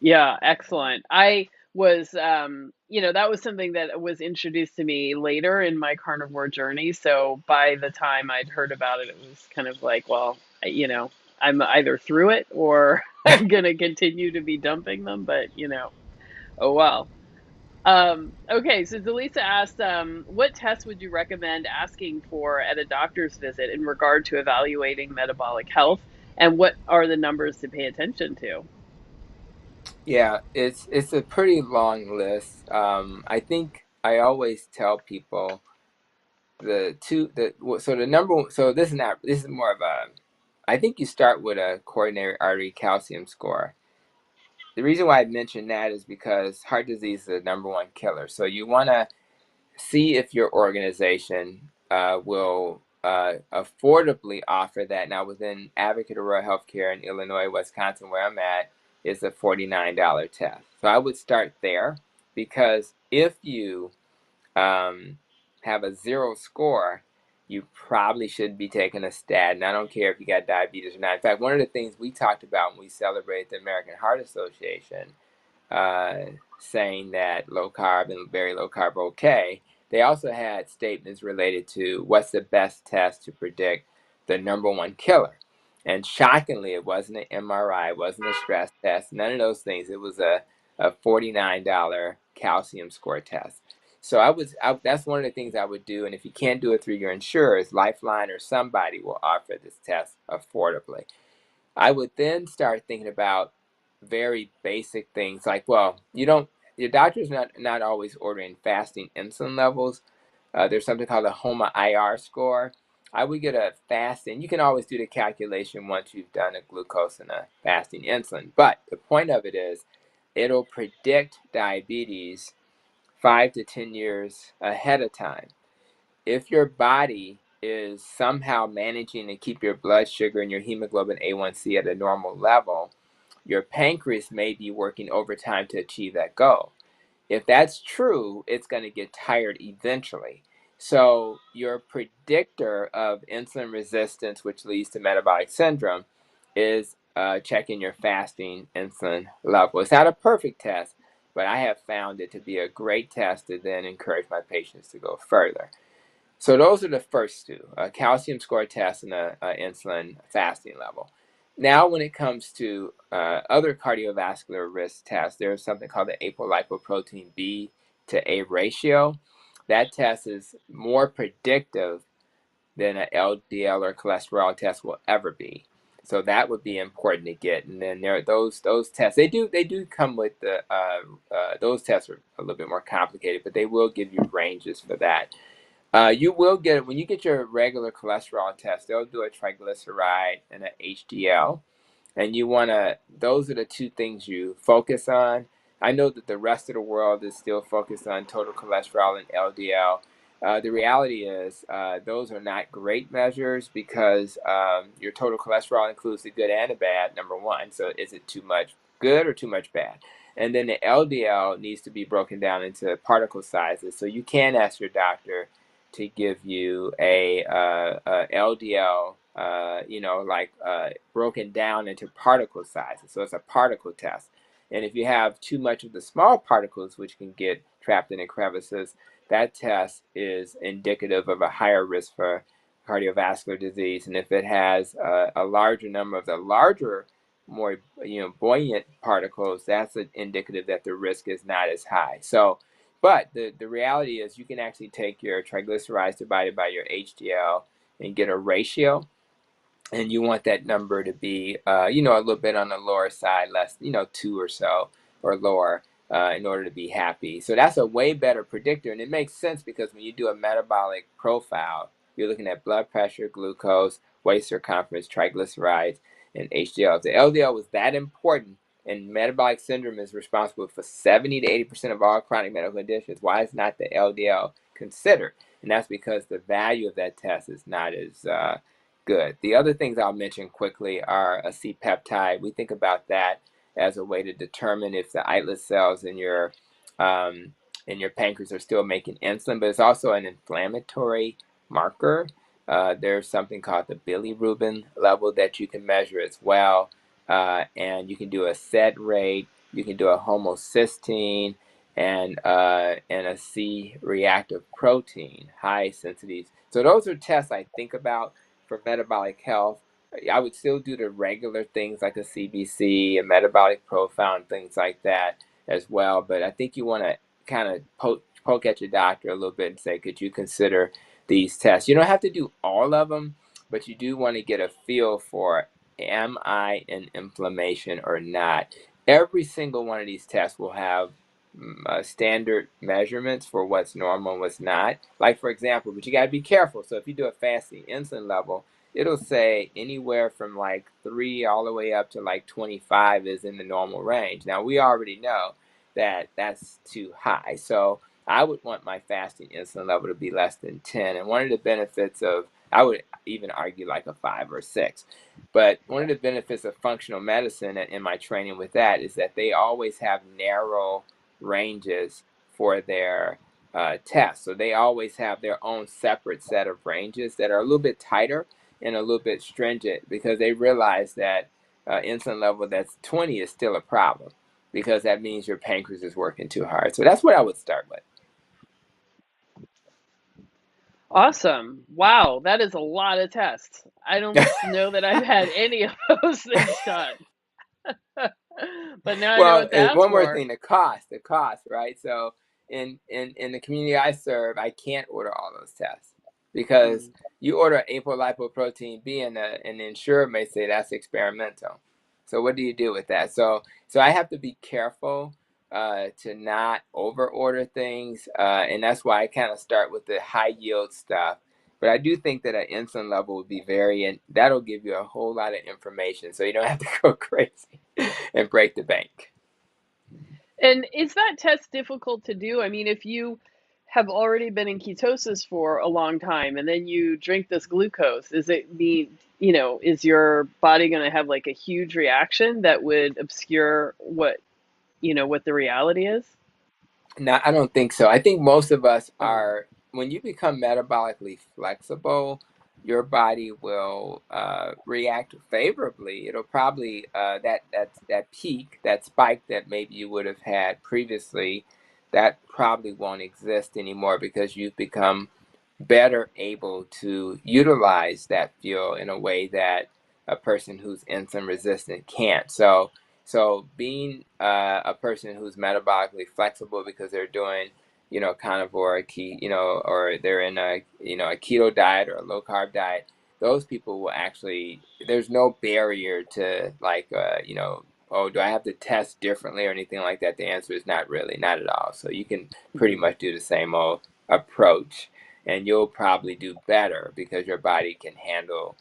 Yeah, excellent. I was, that was something that was introduced to me later in my carnivore journey. So by the time I'd heard about it, it was kind of like, well, I'm either through it or I'm going to continue to be dumping them, but, oh well. Okay, so Delisa asked, what tests would you recommend asking for at a doctor's visit in regard to evaluating metabolic health, and what are the numbers to pay attention to? Yeah, it's a pretty long list. I think I always tell people the number one. So this is more of a. I think you start with a coronary artery calcium score. The reason why I mention that is because heart disease is the number one killer. So you want to see if your organization will affordably offer that. Now, within Advocate Aurora Healthcare in Illinois, Wisconsin, where I'm at, is a $49 test. So I would start there, because if you have a zero score, you probably shouldn't be taking a statin. I don't care if you got diabetes or not. In fact, one of the things we talked about when we celebrated the American Heart Association, uh, saying that low carb and very low carb are okay, they also had statements related to what's the best test to predict the number one killer. And shockingly, it wasn't an MRI, it wasn't a stress test, none of those things. It was a $49 calcium score test. So that's one of the things I would do. And if you can't do it through your insurers, Lifeline or somebody will offer this test affordably. I would then start thinking about very basic things like, well, your doctor's not always ordering fasting insulin levels. There's something called a HOMA IR score. I would get a fasting. You can always do the calculation once you've done a glucose and a fasting insulin. But the point of it is, it'll predict diabetes 5 to 10 years ahead of time. If your body is somehow managing to keep your blood sugar and your hemoglobin A1C at a normal level, your pancreas may be working overtime to achieve that goal. If that's true, it's going to get tired eventually. So, your predictor of insulin resistance, which leads to metabolic syndrome, is checking your fasting insulin level. It's not a perfect test, but I have found it to be a great test to then encourage my patients to go further. So those are the first two, a calcium score test and a insulin fasting level. Now, when it comes to other cardiovascular risk tests, there's something called the apolipoprotein B to A ratio. That test is more predictive than an LDL or cholesterol test will ever be. So that would be important to get. And then there are those tests. They do come with those tests are a little bit more complicated, but they will give you ranges for that. You will get, when you get your regular cholesterol test, they'll do a triglyceride and an HDL. And those are the two things you focus on. I know that the rest of the world is still focused on total cholesterol and LDL. The reality is, those are not great measures, because your total cholesterol includes the good and the bad, number one. So is it too much good or too much bad? And then the LDL needs to be broken down into particle sizes. So you can ask your doctor to give you a LDL, broken down into particle sizes. So it's a particle test. And if you have too much of the small particles, which can get trapped in the crevices, that test is indicative of a higher risk for cardiovascular disease. And if it has a larger number of the larger, more buoyant particles, that's an indicative that the risk is not as high. So, but the reality is, you can actually take your triglycerides divided by your HDL and get a ratio, and you want that number to be, a little bit on the lower side, less, 2 or so, or lower, in order to be happy. So that's a way better predictor, and it makes sense, because when you do a metabolic profile, you're looking at blood pressure, glucose, waist circumference, triglycerides, and HDL. If the LDL was that important, and metabolic syndrome is responsible for 70 to 80% of all chronic medical conditions, why is not the LDL considered? And that's because the value of that test is not as good. The other things I'll mention quickly are a C-peptide. We think about that as a way to determine if the islet cells in your and your pancreas are still making insulin, but it's also an inflammatory marker. There's something called the bilirubin level that you can measure as well. And you can do a set rate, you can do a homocysteine, and a C reactive protein, high sensitivity. So those are tests I think about for metabolic health. I would still do the regular things like a CBC, a metabolic profile, and things like that as well. But I think you want to kind of poke at your doctor a little bit and say, could you consider these tests? You don't have to do all of them, but you do want to get a feel for, am I in inflammation or not? Every single one of these tests will have standard measurements for what's normal and what's not. Like, for example, but you got to be careful. So if you do a fasting insulin level, it'll say anywhere from like 3 all the way up to like 25 is in the normal range. Now, we already know that that's too high. So I would want my fasting insulin level to be less than 10. And one of the benefits of, I would even argue like a 5 or 6. But one of the benefits of functional medicine in my training with that is that they always have narrow ranges for their tests. So they always have their own separate set of ranges that are a little bit tighter and a little bit stringent, because they realize that insulin level that's 20 is still a problem, because that means your pancreas is working too hard. So that's what I would start with. Awesome. Wow, that is a lot of tests. I don't know that I've had any of those things done. But now I know Well, what to and ask one more for. thing, the cost, right? So in the community I serve, I can't order all those tests, because Mm. you order apolipoprotein B, and the insurer may say that's experimental. So what do you do with that? So I have to be careful to not over order things, and that's why I kind of start with the high yield stuff. But I do think that an insulin level would be and that'll give you a whole lot of information, so you don't have to go crazy and break the bank. And is that test difficult to do? I mean, if you have already been in ketosis for a long time and then you drink this glucose, is it is your body going to have like a huge reaction that would obscure what the reality is? No, I don't think so. I think most of us Oh. are, when you become metabolically flexible, your body will react favorably. It'll probably, that peak, that spike that maybe you would have had previously, that probably won't exist anymore, because you've become better able to utilize that fuel in a way that a person who's insulin resistant can't. So being a person who's metabolically flexible because they're doing, carnivore, or they're in a keto diet or a low carb diet, those people will actually, there's no barrier to like, oh, do I have to test differently or anything like that? The answer is not really, not at all. So you can pretty Mhm. much do the same old approach, and you'll probably do better because your body can handle.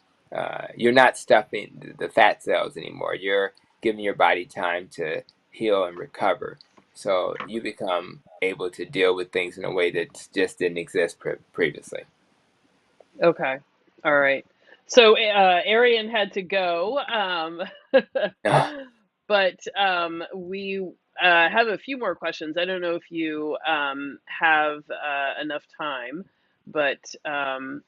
You're not stuffing the fat cells anymore. You're giving your body time to heal and recover. So you become able to deal with things in a way that just didn't exist previously. Okay. All right. So Arian had to go, but we have a few more questions. I don't know if you have enough time, but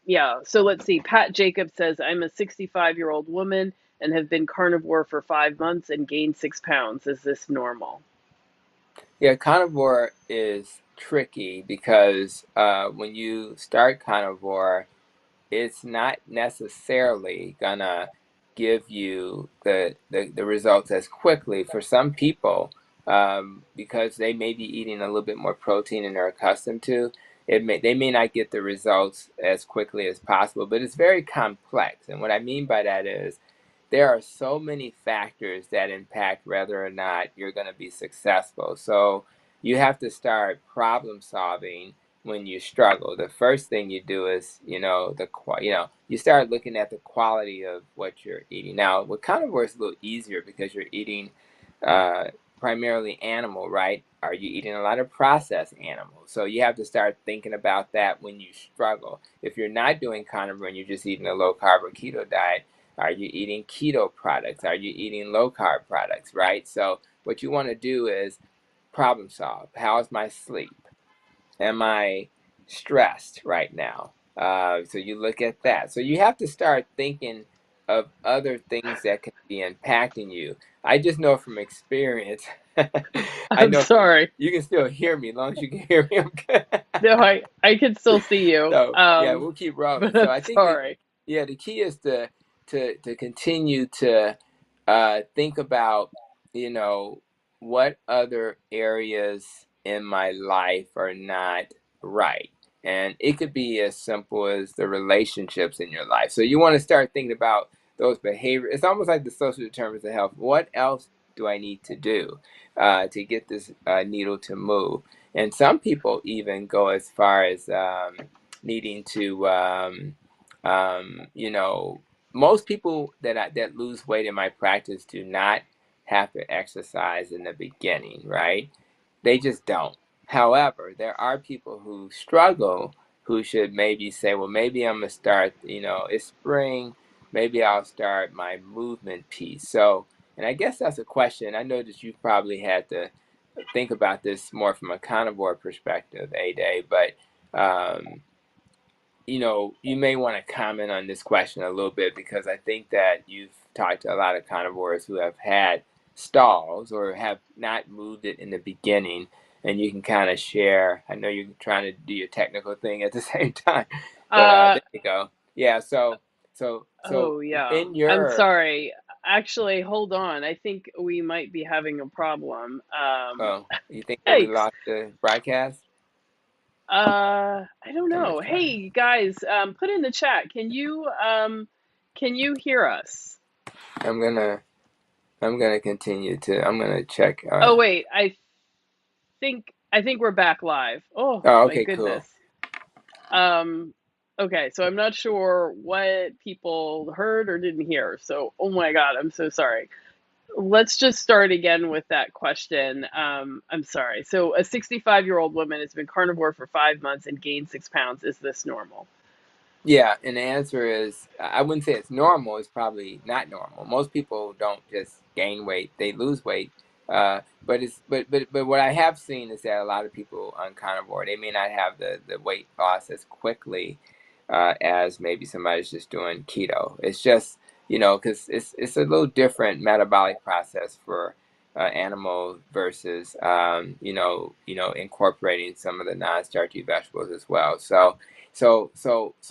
yeah. So let's see. Pat Jacob says, I'm a 65-year-old woman and have been carnivore for 5 months and gained 6 pounds. Is this normal? Yeah, carnivore is tricky because when you start carnivore, it's not necessarily gonna give you the results as quickly for some people, because they may be eating a little bit more protein than they're accustomed to. They may not get the results as quickly as possible, but it's very complex. And what I mean by that is there are so many factors that impact whether or not you're going to be successful. So you have to start problem solving when you struggle. The first thing you do is, you start looking at the quality of what you're eating. Now, what carnivore is a little easier because you're eating uh, primarily animal, right? Are you eating a lot of processed animals? So you have to start thinking about that when you struggle. If you're not doing carnivore and you're just eating a low carb or keto diet, are you eating keto products? Are you eating low carb products, right? So what you want to do is problem solve. How is my sleep? am I stressed right now? So you look at that. So you have to start thinking of other things that can be impacting you. I just know from experience. I I'm know from sorry. you can still hear me as long as you can hear me. I'm good. No, I can still see you. So yeah, we'll keep rolling. But So I'm I think sorry. the key is to continue to think about, you know, what other areas in my life are not right. And it could be as simple as the relationships in your life. So you want to start thinking about those behaviors. It's almost like the social determinants of health. What else do I need to do to get this needle to move? And some people even go as far as needing to, you know, most people that lose weight in my practice do not have to exercise in the beginning, right? They just don't. However, there are people who struggle who should maybe say, well, maybe I'm gonna start, you know, it's spring, maybe I'll start my movement piece. So, and I guess that's a question. I know that you've probably had to think about this more from a carnivore perspective, A Day, but you know, you may want to comment on this question a little bit because I think that you've talked to a lot of carnivores who have had stalls or have not moved it in the beginning, and you can kind of share. I know you're trying to do your technical thing at the same time, but Uh there you go. Yeah, so oh yeah. in I'm your sorry. Actually, hold on. I think we might be having a problem. oh, you think that we Yikes. lost the broadcast? I don't I'm gonna know. try. Hey guys, put in the chat. Can you hear us? I'm gonna I'm gonna continue to. I'm gonna check. Oh wait, I think we're back live. Oh Oh, my okay, goodness. cool. Um, okay, so I'm not sure what people heard or didn't hear. So, oh my God, I'm so sorry. Let's just start again with that question. I'm sorry. So, a 65-year-old woman has been carnivore for 5 months and gained 6 pounds. Is this normal? Yeah, and the answer is I wouldn't say it's normal. It's probably not normal. Most people don't just gain weight; they lose weight. But what I have seen is that a lot of people on carnivore they may not have the weight loss as quickly as maybe somebody's just doing keto. It's just because it's a little different metabolic process for animals versus incorporating some of the non-starchy vegetables as well. So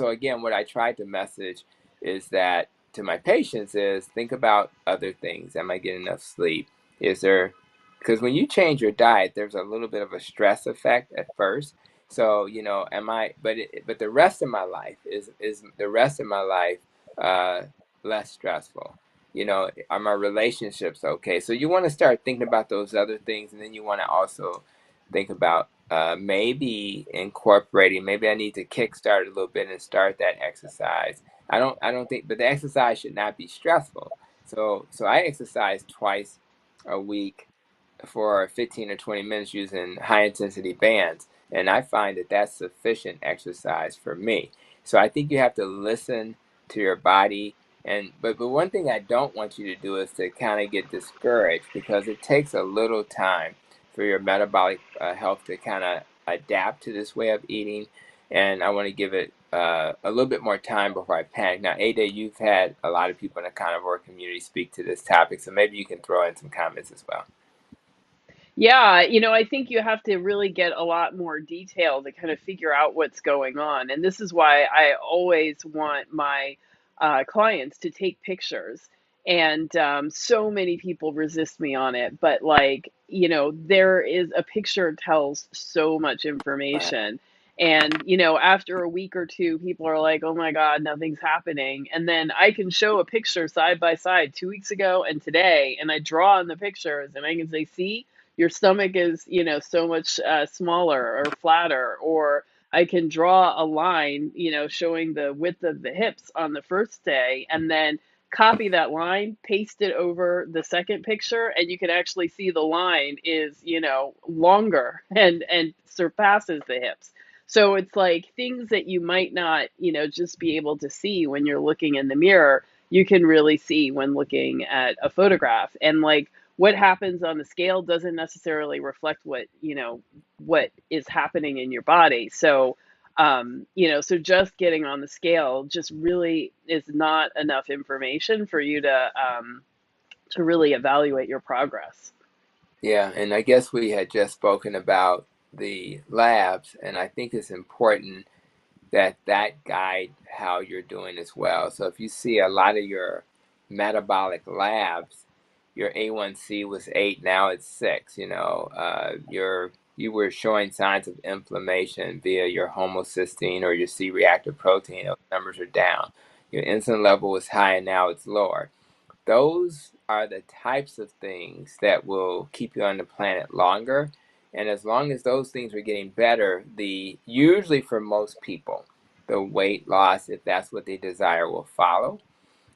again, what I tried to message is that to my patients is think about other things. Am I getting enough sleep? Is there, because when you change your diet, there's a little bit of a stress effect at first. So am I? But the rest of my life is the rest of my life uh, less stressful. Are my relationships okay? So you want to start thinking about those other things, and then you want to also think about maybe incorporating. Maybe I need to kickstart a little bit and start that exercise. I don't think, but the exercise should not be stressful. So I exercise twice a week for 15 or 20 minutes using high intensity bands, and I find that that's sufficient exercise for me. So I think you have to listen to your body. But one thing I don't want you to do is to kind of get discouraged because it takes a little time for your metabolic health to kind of adapt to this way of eating. And I want to give it a little bit more time before I panic. Now, Ada, you've had a lot of people in the carnivore community speak to this topic, so maybe you can throw in some comments as well. Yeah, I think you have to really get a lot more detail to kind of figure out what's going on. And this is why I always want my clients to take pictures. And so many people resist me on it. But, like, there is a picture tells so much Right. information. And, after a week or two, people are like, oh my God, nothing's happening. And then I can show a picture side by side 2 weeks ago and today. And I draw on the pictures and I can say, see, your stomach is so much smaller or flatter, or I can draw a line showing the width of the hips on the first day and then copy that line, paste it over the second picture, and you can actually see the line is longer and surpasses the hips. So it's like things that you might not just be able to see when you're looking in the mirror, you can really see when looking at a photograph. And, like, what happens on the scale doesn't necessarily reflect what, what is happening in your body. So, so just getting on the scale just really is not enough information for you to really evaluate your progress. Yeah, and I guess we had just spoken about the labs, and I think it's important that that guide how you're doing as well. So if you see a lot of your metabolic labs, your A1C was 8, now it's 6. You were showing signs of inflammation via your homocysteine or your C-reactive protein. Those numbers are down. Your insulin level was high, and now it's lower. Those are the types of things that will keep you on the planet longer. And as long as those things are getting better, the usually for most people, the weight loss, if that's what they desire, will follow.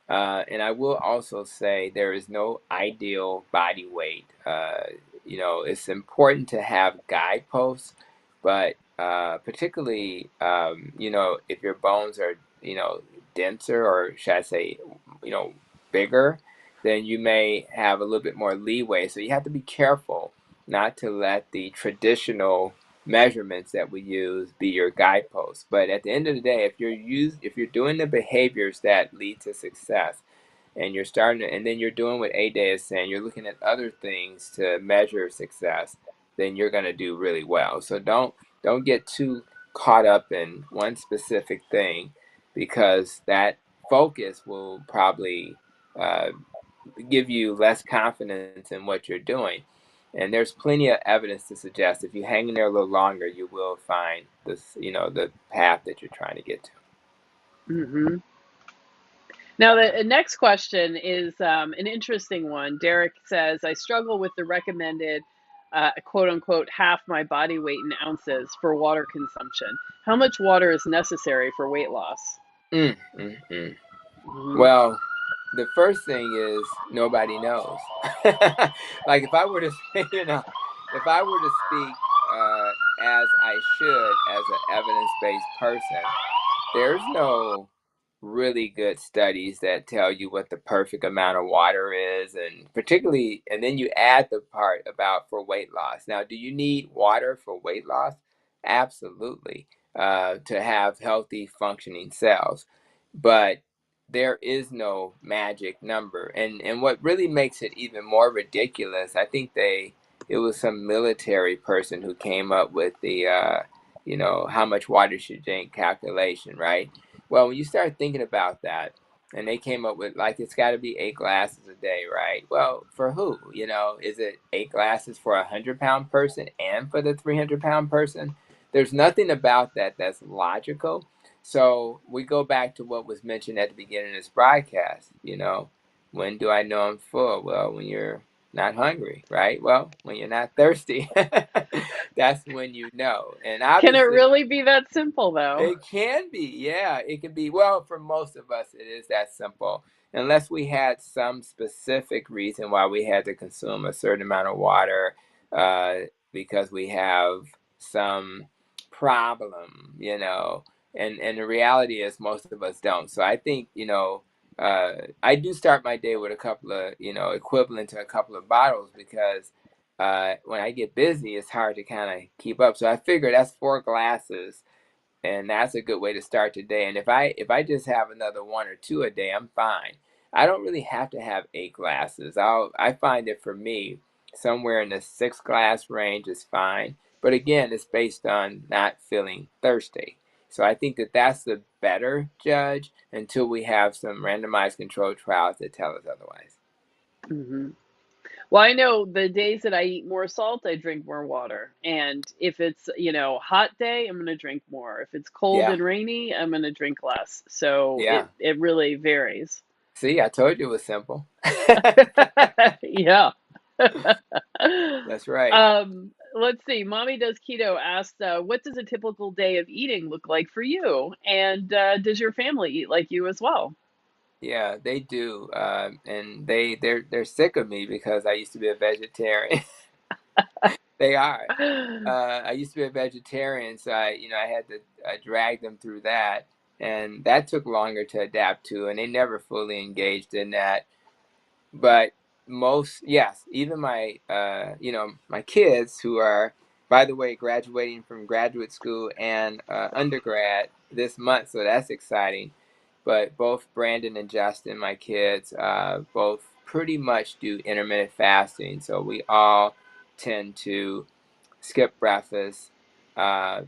And I will also say there is no ideal body weight. It's important to have guideposts, but particularly, if your bones are, denser, or should I say, you know, bigger, then you may have a little bit more leeway. So you have to be careful not to let the traditional measurements that we use be your guideposts. But at the end of the day, if you're doing the behaviors that lead to success, and you're starting to, and then you're doing what A Day is saying, you're looking at other things to measure success, then you're going to do really well. So don't get too caught up in one specific thing, because that focus will probably uh, give you less confidence in what you're doing. And there's plenty of evidence to suggest if you hang in there a little longer, you will find this, the path that you're trying to get to. Hmm. Now, the next question is an interesting one. Derek says, I struggle with the recommended, quote unquote, half my body weight in ounces for water consumption. How much water is necessary for weight loss? Mm, mm, mm. Hmm. Well, the first thing is nobody knows. Like if I were to, if I were to speak as I should as an evidence-based person, there's no really good studies that tell you what the perfect amount of water is, and particularly, and then you add the part about for weight loss. Now, do you need water for weight loss? Absolutely, to have healthy functioning cells. But there is no magic number. And what really makes it even more ridiculous, I think it was some military person who came up with the how much water should you drink calculation, right? Well, when you start thinking about that, and they came up with, like, it's got to be 8 glasses a day, right? Well, for who? Is it 8 glasses for a 100-pound person and for the 300-pound person? There's nothing about that that's logical. So we go back to what was mentioned at the beginning of this broadcast. When do I know I'm full? Well, when you're not hungry, right? Well, when you're not thirsty, that's when you know. And Can it obviously, really be that simple, though? it can be, yeah. It can be. Well, for most of us, it is that simple. Unless we had some specific reason why we had to consume a certain amount of water, uh, because we have some problem, And the reality is, most of us don't. So I think, I do start my day with a couple of, equivalent to a couple of bottles, because when I get busy, it's hard to kind of keep up. So I figure that's 4 glasses, and that's a good way to start the day. And if I just have another one or two a day, I'm fine. I don't really have to have 8 glasses. I find that for me, somewhere in the 6 glass range is fine. But again, it's based on not feeling thirsty. So I think that that's the better judge, until we have some randomized controlled trials that tell us otherwise. Hmm. Well, I know the days that I eat more salt, I drink more water. And if it's, hot day, I'm going to drink more. If it's cold Yeah, and rainy, I'm going to drink less. So yeah. it really varies. See, I told you it was simple. Yeah. That's right. Let's see. Mommy Does Keto asked, what does a typical day of eating look like for you? And does your family eat like you as well? Yeah, they do, and they're sick of me because I used to be a vegetarian. They are. I used to be a vegetarian, so I had to drag them through that, and that took longer to adapt to, and they never fully engaged in that. But Yes, even my my kids who are, by the way, graduating from graduate school and undergrad this month, so that's exciting. But both Brandon and Justin, my kids, both pretty much do intermittent fasting, so we all tend to skip breakfast.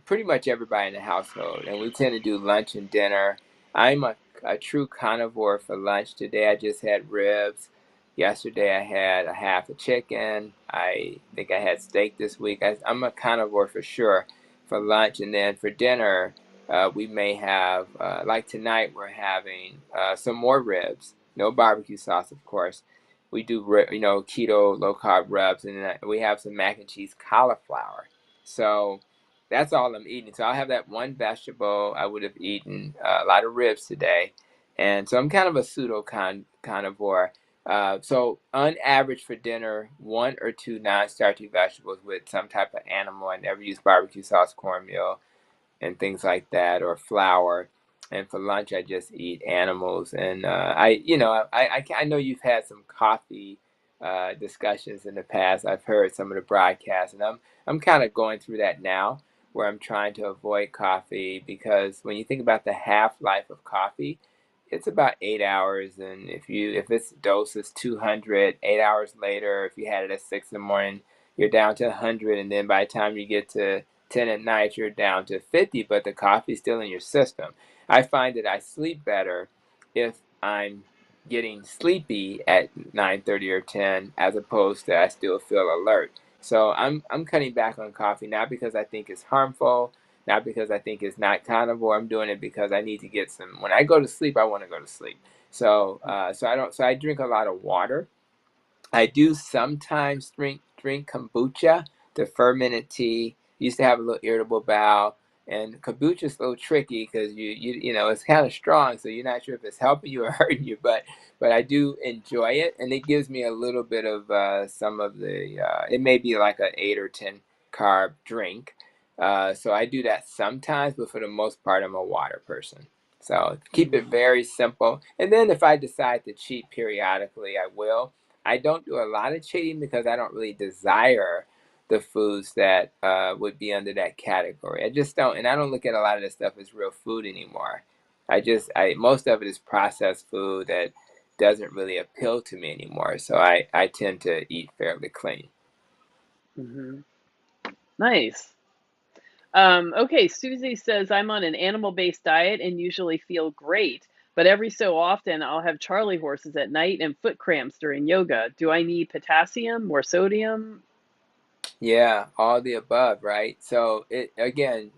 Pretty much everybody in the household, and we tend to do lunch and dinner. I'm a true carnivore for lunch. Today I just had ribs. Yesterday I had a half a chicken. I think I had steak this week. I'm a carnivore for sure for lunch, and then for dinner we may have like tonight we're having some more ribs. No barbecue sauce, of course. We do keto low carb rubs, and then we have some mac and cheese cauliflower. So that's all I'm eating. So I'll have that one vegetable. I would have eaten a lot of ribs today, and so I'm kind of a pseudo carnivore. So on average for dinner, one or two non-starchy vegetables with some type of animal. I never use barbecue sauce, cornmeal, and things like that, or flour. And for lunch, I just eat animals. And I know you've had some coffee discussions in the past. I've heard some of the broadcasts, and I'm kind of going through that now, where I'm trying to avoid coffee because when you think about the half life of coffee, it's about 8 hours, and if its dose is 200, 8 hours later, if you had it at 6 in the morning, you're down to 100, and then by the time you get to 10 at night, you're down to 50, but the coffee's still in your system. I find that I sleep better if I'm getting sleepy at 9:30 or 10 as opposed to I still feel alert. So I'm cutting back on coffee, not because I think it's harmful, not because I think it's not carnivore. I'm doing it because I need to get some. When I go to sleep, I want to go to sleep. So I drink a lot of water. I do sometimes drink kombucha, the fermented tea. Used to have a little irritable bowel, and kombucha is a little tricky because it's kind of strong, so you're not sure if it's helping you or hurting you. But I do enjoy it, and it gives me a little bit of some of the. It may be like an 8 or 10 carb drink, so I do that sometimes, but for the most part, I'm a water person. So keep it Mm-hmm. very simple, and then if I decide to cheat periodically, I will. I don't do a lot of cheating because I don't really desire the foods that would be under that category. I just don't, and I don't look at a lot of this stuff as real food anymore. Most of it is processed food that doesn't really appeal to me anymore. So I tend to eat fairly clean. Mm-hmm. Nice. Okay, Susie says, I'm on an animal-based diet and usually feel great, but every so often I'll have Charlie horses at night and foot cramps during yoga. Do I need potassium or sodium? Yeah, all the above, right? So it again,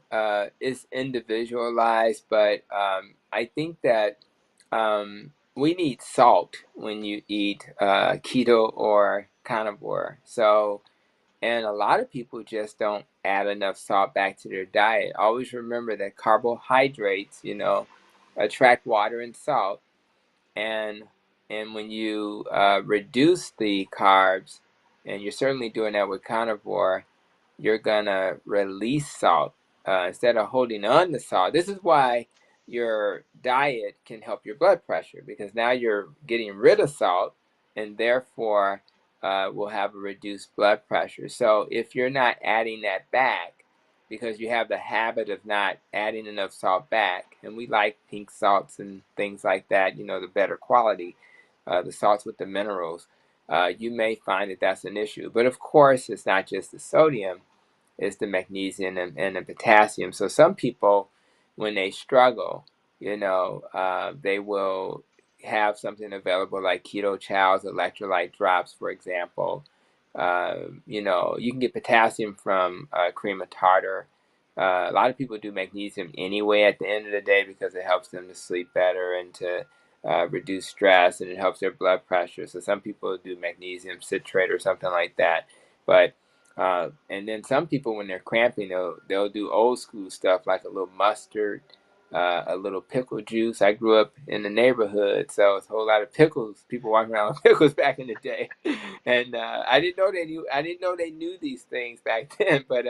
it's individualized, but I think that we need salt when you eat keto or carnivore. So, and a lot of people just don't add enough salt back to their diet. Always remember that carbohydrates, attract water and salt, and when you reduce the carbs, and you're certainly doing that with carnivore, you're gonna release salt instead of holding on to salt. This is why your diet can help your blood pressure because now you're getting rid of salt, and therefore will have a reduced blood pressure. So if you're not adding that back because you have the habit of not adding enough salt back, and we like pink salts and things like that, the better quality, the salts with the minerals, you may find that that's an issue. But of course, it's not just the sodium, it's the magnesium and the potassium. So some people, when they struggle, they will have something available like Keto Chow's electrolyte drops, for example. You can get potassium from cream of tartar. A lot of people do magnesium anyway at the end of the day because it helps them to sleep better and to reduce stress, and it helps their blood pressure. So some people do magnesium citrate or something like that. But and then some people, when they're cramping, they'll do old school stuff like a little mustard, a little pickle juice. I grew up in the neighborhood, so it's a whole lot of pickles. People walking around with pickles back in the day, and I didn't know they knew. I didn't know they knew these things back then. But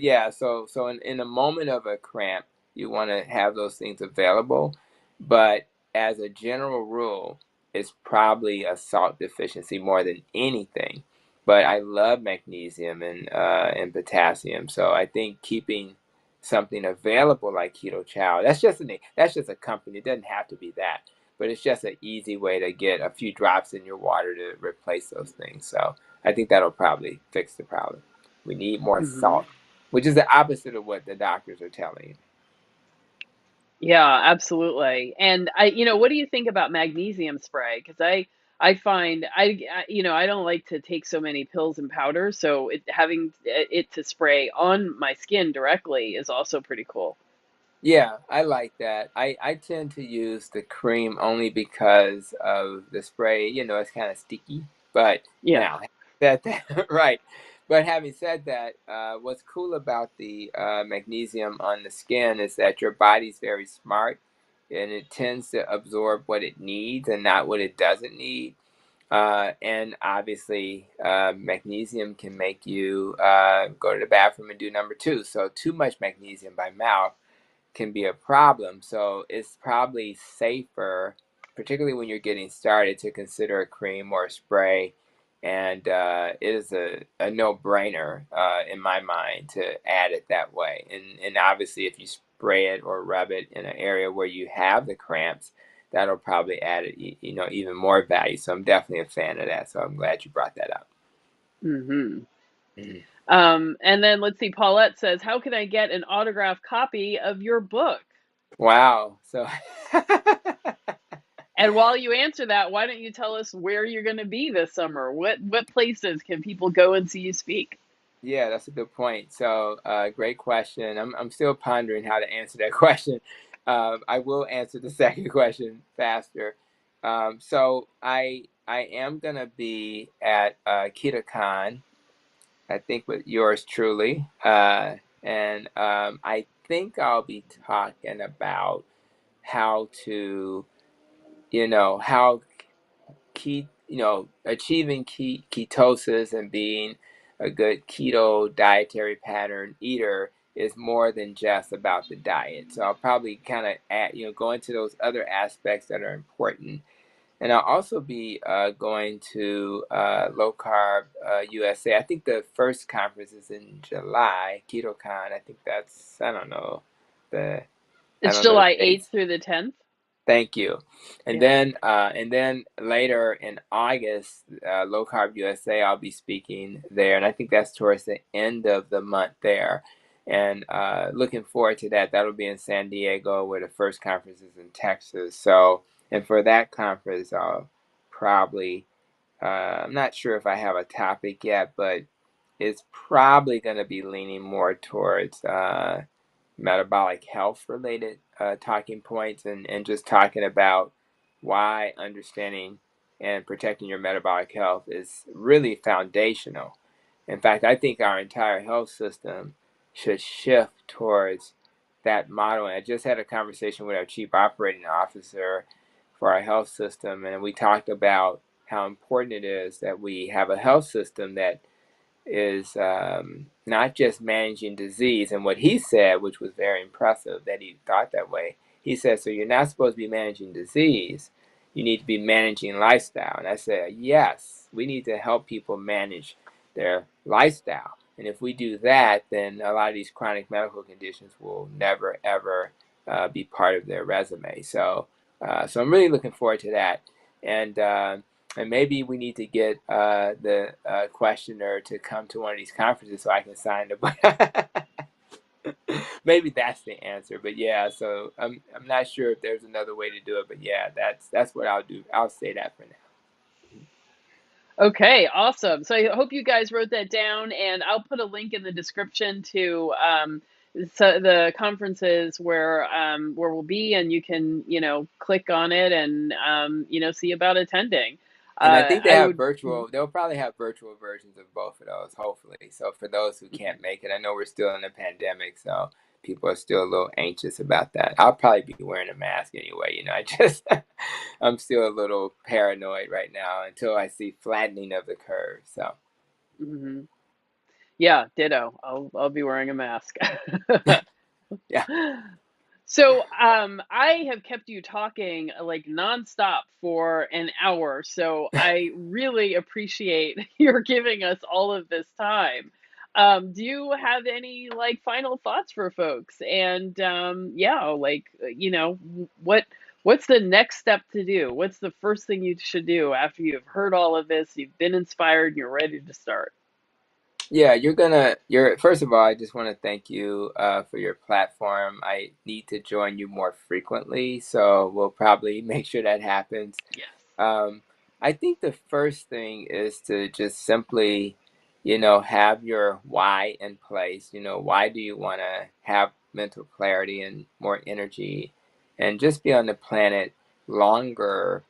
yeah. So in a moment of a cramp, you want to have those things available. But as a general rule, it's probably a salt deficiency more than anything. But I love magnesium and potassium, so I think keeping something available like Keto Chow, that's just a company. It doesn't have to be that, but it's just an easy way to get a few drops in your water to replace those things. So I think that'll probably fix the problem. We need more Hmm. salt, which is the opposite of what the doctors are telling you. Yeah, absolutely. And what do you think about magnesium spray? Because I find I don't like to take so many pills and powders, so having it to spray on my skin directly is also pretty cool. Yeah, I like that. I tend to use the cream only because of the spray. It's kind of sticky. But Yeah. now, that right. But having said that, what's cool about the magnesium on the skin is that your body's very smart, and it tends to absorb what it needs and not what it doesn't need. And obviously, magnesium can make you go to the bathroom and do number two. So too much magnesium by mouth can be a problem. So it's probably safer, particularly when you're getting started, to consider a cream or a spray. And it is a no-brainer in my mind to add it that way. And obviously, if you spray it or rub it in an area where you have the cramps, that'll probably add it, even more value. So I'm definitely a fan of that. So I'm glad you brought that up. Hmm. Mhm. And then let's see, Paulette says, "How can I get an autographed copy of your book?" Wow. So And while you answer that, why don't you tell us where you're going to be this summer? What places can people go and see you speak? Yeah, that's a good point. So, great question. I'm still pondering how to answer that question. I will answer the second question faster. So I am gonna be at KetoCon, I think with yours truly, and I think I'll be talking about how to, how achieving ketosis and being a good keto dietary pattern eater is more than just about the diet. So I'll probably kind of go into those other aspects that are important. And I'll also be going to Low Carb USA. I think the first conference is in July, KetoCon. I think that's, the, I It's don't know the July dates. 8th through the 10th. Thank you. Yeah. And then later in August, Low Carb USA, I'll be speaking there, and I think that's towards the end of the month there. And looking forward to that. That'll be in San Diego, where the first conference is in Texas. So, and for that conference, I'll probably, I'm not sure if I have a topic yet, but it's probably going to be leaning more towards metabolic health related talking points, and just talking about why understanding and protecting your metabolic health is really foundational. In fact, I think our entire health system should shift towards that model. And I just had a conversation with our chief operating officer for our health system, and we talked about how important it is that we have a health system that is not just managing disease. And what he said, which was very impressive that he thought that way, he said, so you're not supposed to be managing disease, you need to be managing lifestyle. And I said, yes, we need to help people manage their lifestyle. And if we do that, then a lot of these chronic medical conditions will never, ever be part of their resume. So I'm really looking forward to that. And maybe we need to get the questioner to come to one of these conferences so I can sign the book. Maybe that's the answer. But yeah, so I'm not sure if there's another way to do it. But yeah, that's what I'll do. I'll say that for now. Okay, awesome. So I hope you guys wrote that down, and I'll put a link in the description to so the conferences where we'll be, and you can click on it and see about attending. And I think they I have would. virtual, they'll probably have virtual versions of both of those, hopefully. So for those who can't make it, I know we're still in a pandemic, so people are still a little anxious about that. I'll probably be wearing a mask anyway, I just, I'm still a little paranoid right now until I see flattening of the curve. So, Mhm. Yeah, ditto. I'll be wearing a mask. yeah. So, I have kept you talking like nonstop for an hour, so I really appreciate your giving us all of this time. Do you have any like final thoughts for folks? And yeah, like what's the next step to do? What's the first thing you should do after you've heard all of this, you've been inspired, and you're ready to start? Yeah, you're first of all, I just want to thank you for your platform. I need to join you more frequently, so we'll probably make sure that happens. Yes. Um, I think the first thing is to just simply, have your why in place. Why do you want to have mental clarity and more energy and just be on the planet longer,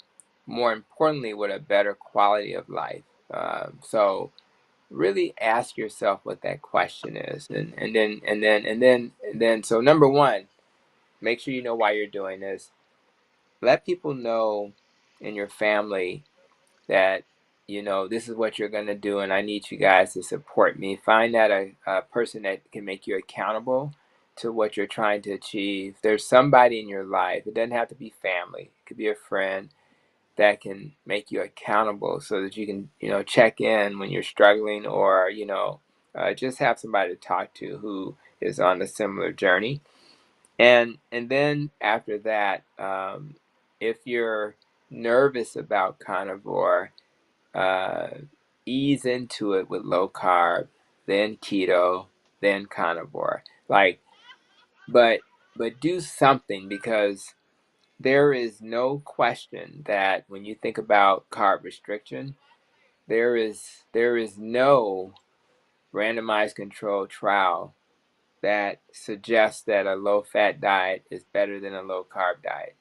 more importantly, with a better quality of life? So really ask yourself what that question is, and then so number one, make sure you know why you're doing this. Let people know in your family that this is what you're going to do, and I need you guys to support me. Find that a person that can make you accountable to what you're trying to achieve. There's somebody in your life. It doesn't have to be family. It could be a friend that can make you accountable so that you can check in when you're struggling, or just have somebody to talk to who is on a similar journey. And then after that, if you're nervous about carnivore, uh, ease into it with low carb, then keto, then carnivore. Like, but do something, because there is no question that when you think about carb restriction, there is no randomized controlled trial that suggests that a low fat diet is better than a low carb diet.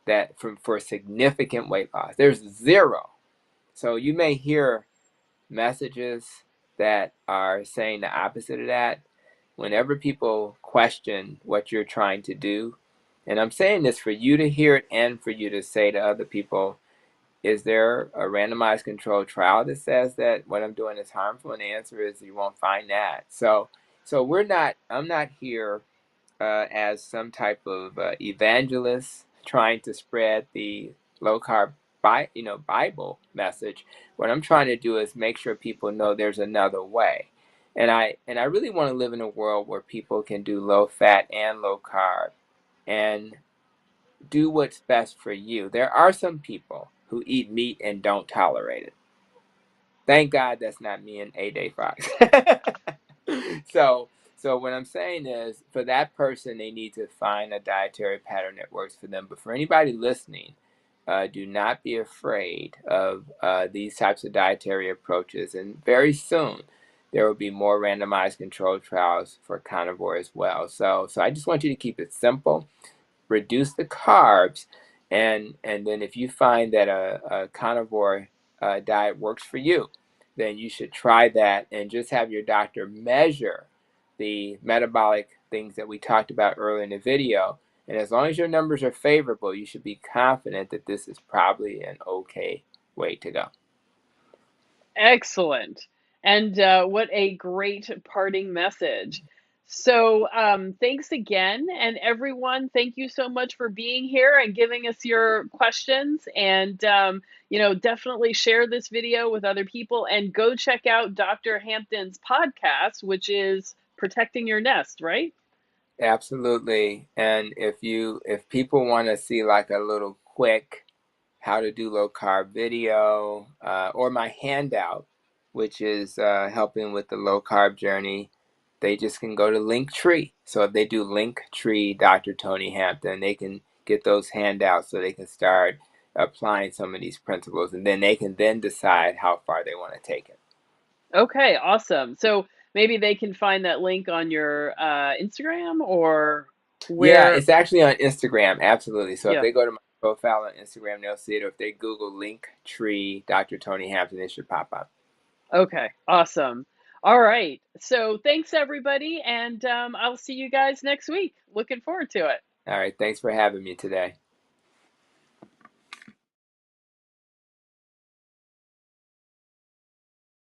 That for significant weight loss, there's zero. So you may hear messages that are saying the opposite of that. Whenever people question what you're trying to do, and I'm saying this for you to hear it and for you to say to other people, is there a randomized controlled trial that says that what I'm doing is harmful? And the answer is you won't find that. So I'm not here as some type of evangelist trying to spread the low carb Bible message. What I'm trying to do is make sure people know there's another way. And I really want to live in a world where people can do low fat and low carb and do what's best for you. There are some people who eat meat and don't tolerate it. Thank God that's not me and A Day Fox. So what I'm saying is, for that person, they need to find a dietary pattern that works for them. But for anybody listening, do not be afraid of these types of dietary approaches. And very soon, there will be more randomized controlled trials for carnivore as well. So I just want you to keep it simple, reduce the carbs, and then if you find that a carnivore diet works for you, then you should try that and just have your doctor measure the metabolic things that we talked about earlier in the video. And as long as your numbers are favorable, you should be confident that this is probably an okay way to go. Excellent. And what a great parting message. So, thanks again. And everyone, thank you so much for being here and giving us your questions. And, definitely share this video with other people and go check out Dr. Hampton's podcast, which is Protecting Your Nest, right? Absolutely. And if people want to see like a little quick how to do low carb video, or my handout, which is helping with the low carb journey, they just can go to Linktree. So if they do Linktree Dr. Tony Hampton, they can get those handouts so they can start applying some of these principles, and then they can then decide how far they want to take it. Okay, awesome. So maybe they can find that link on your Instagram or Yeah, where. it's actually on Instagram. Absolutely. So if Yeah. they go to my profile on Instagram, they'll see it. Or if they Google Linktree Dr. Tony Hampton, it should pop up. Okay, awesome. All right. So thanks, everybody. And I'll see you guys next week. Looking forward to it. All right. Thanks for having me today.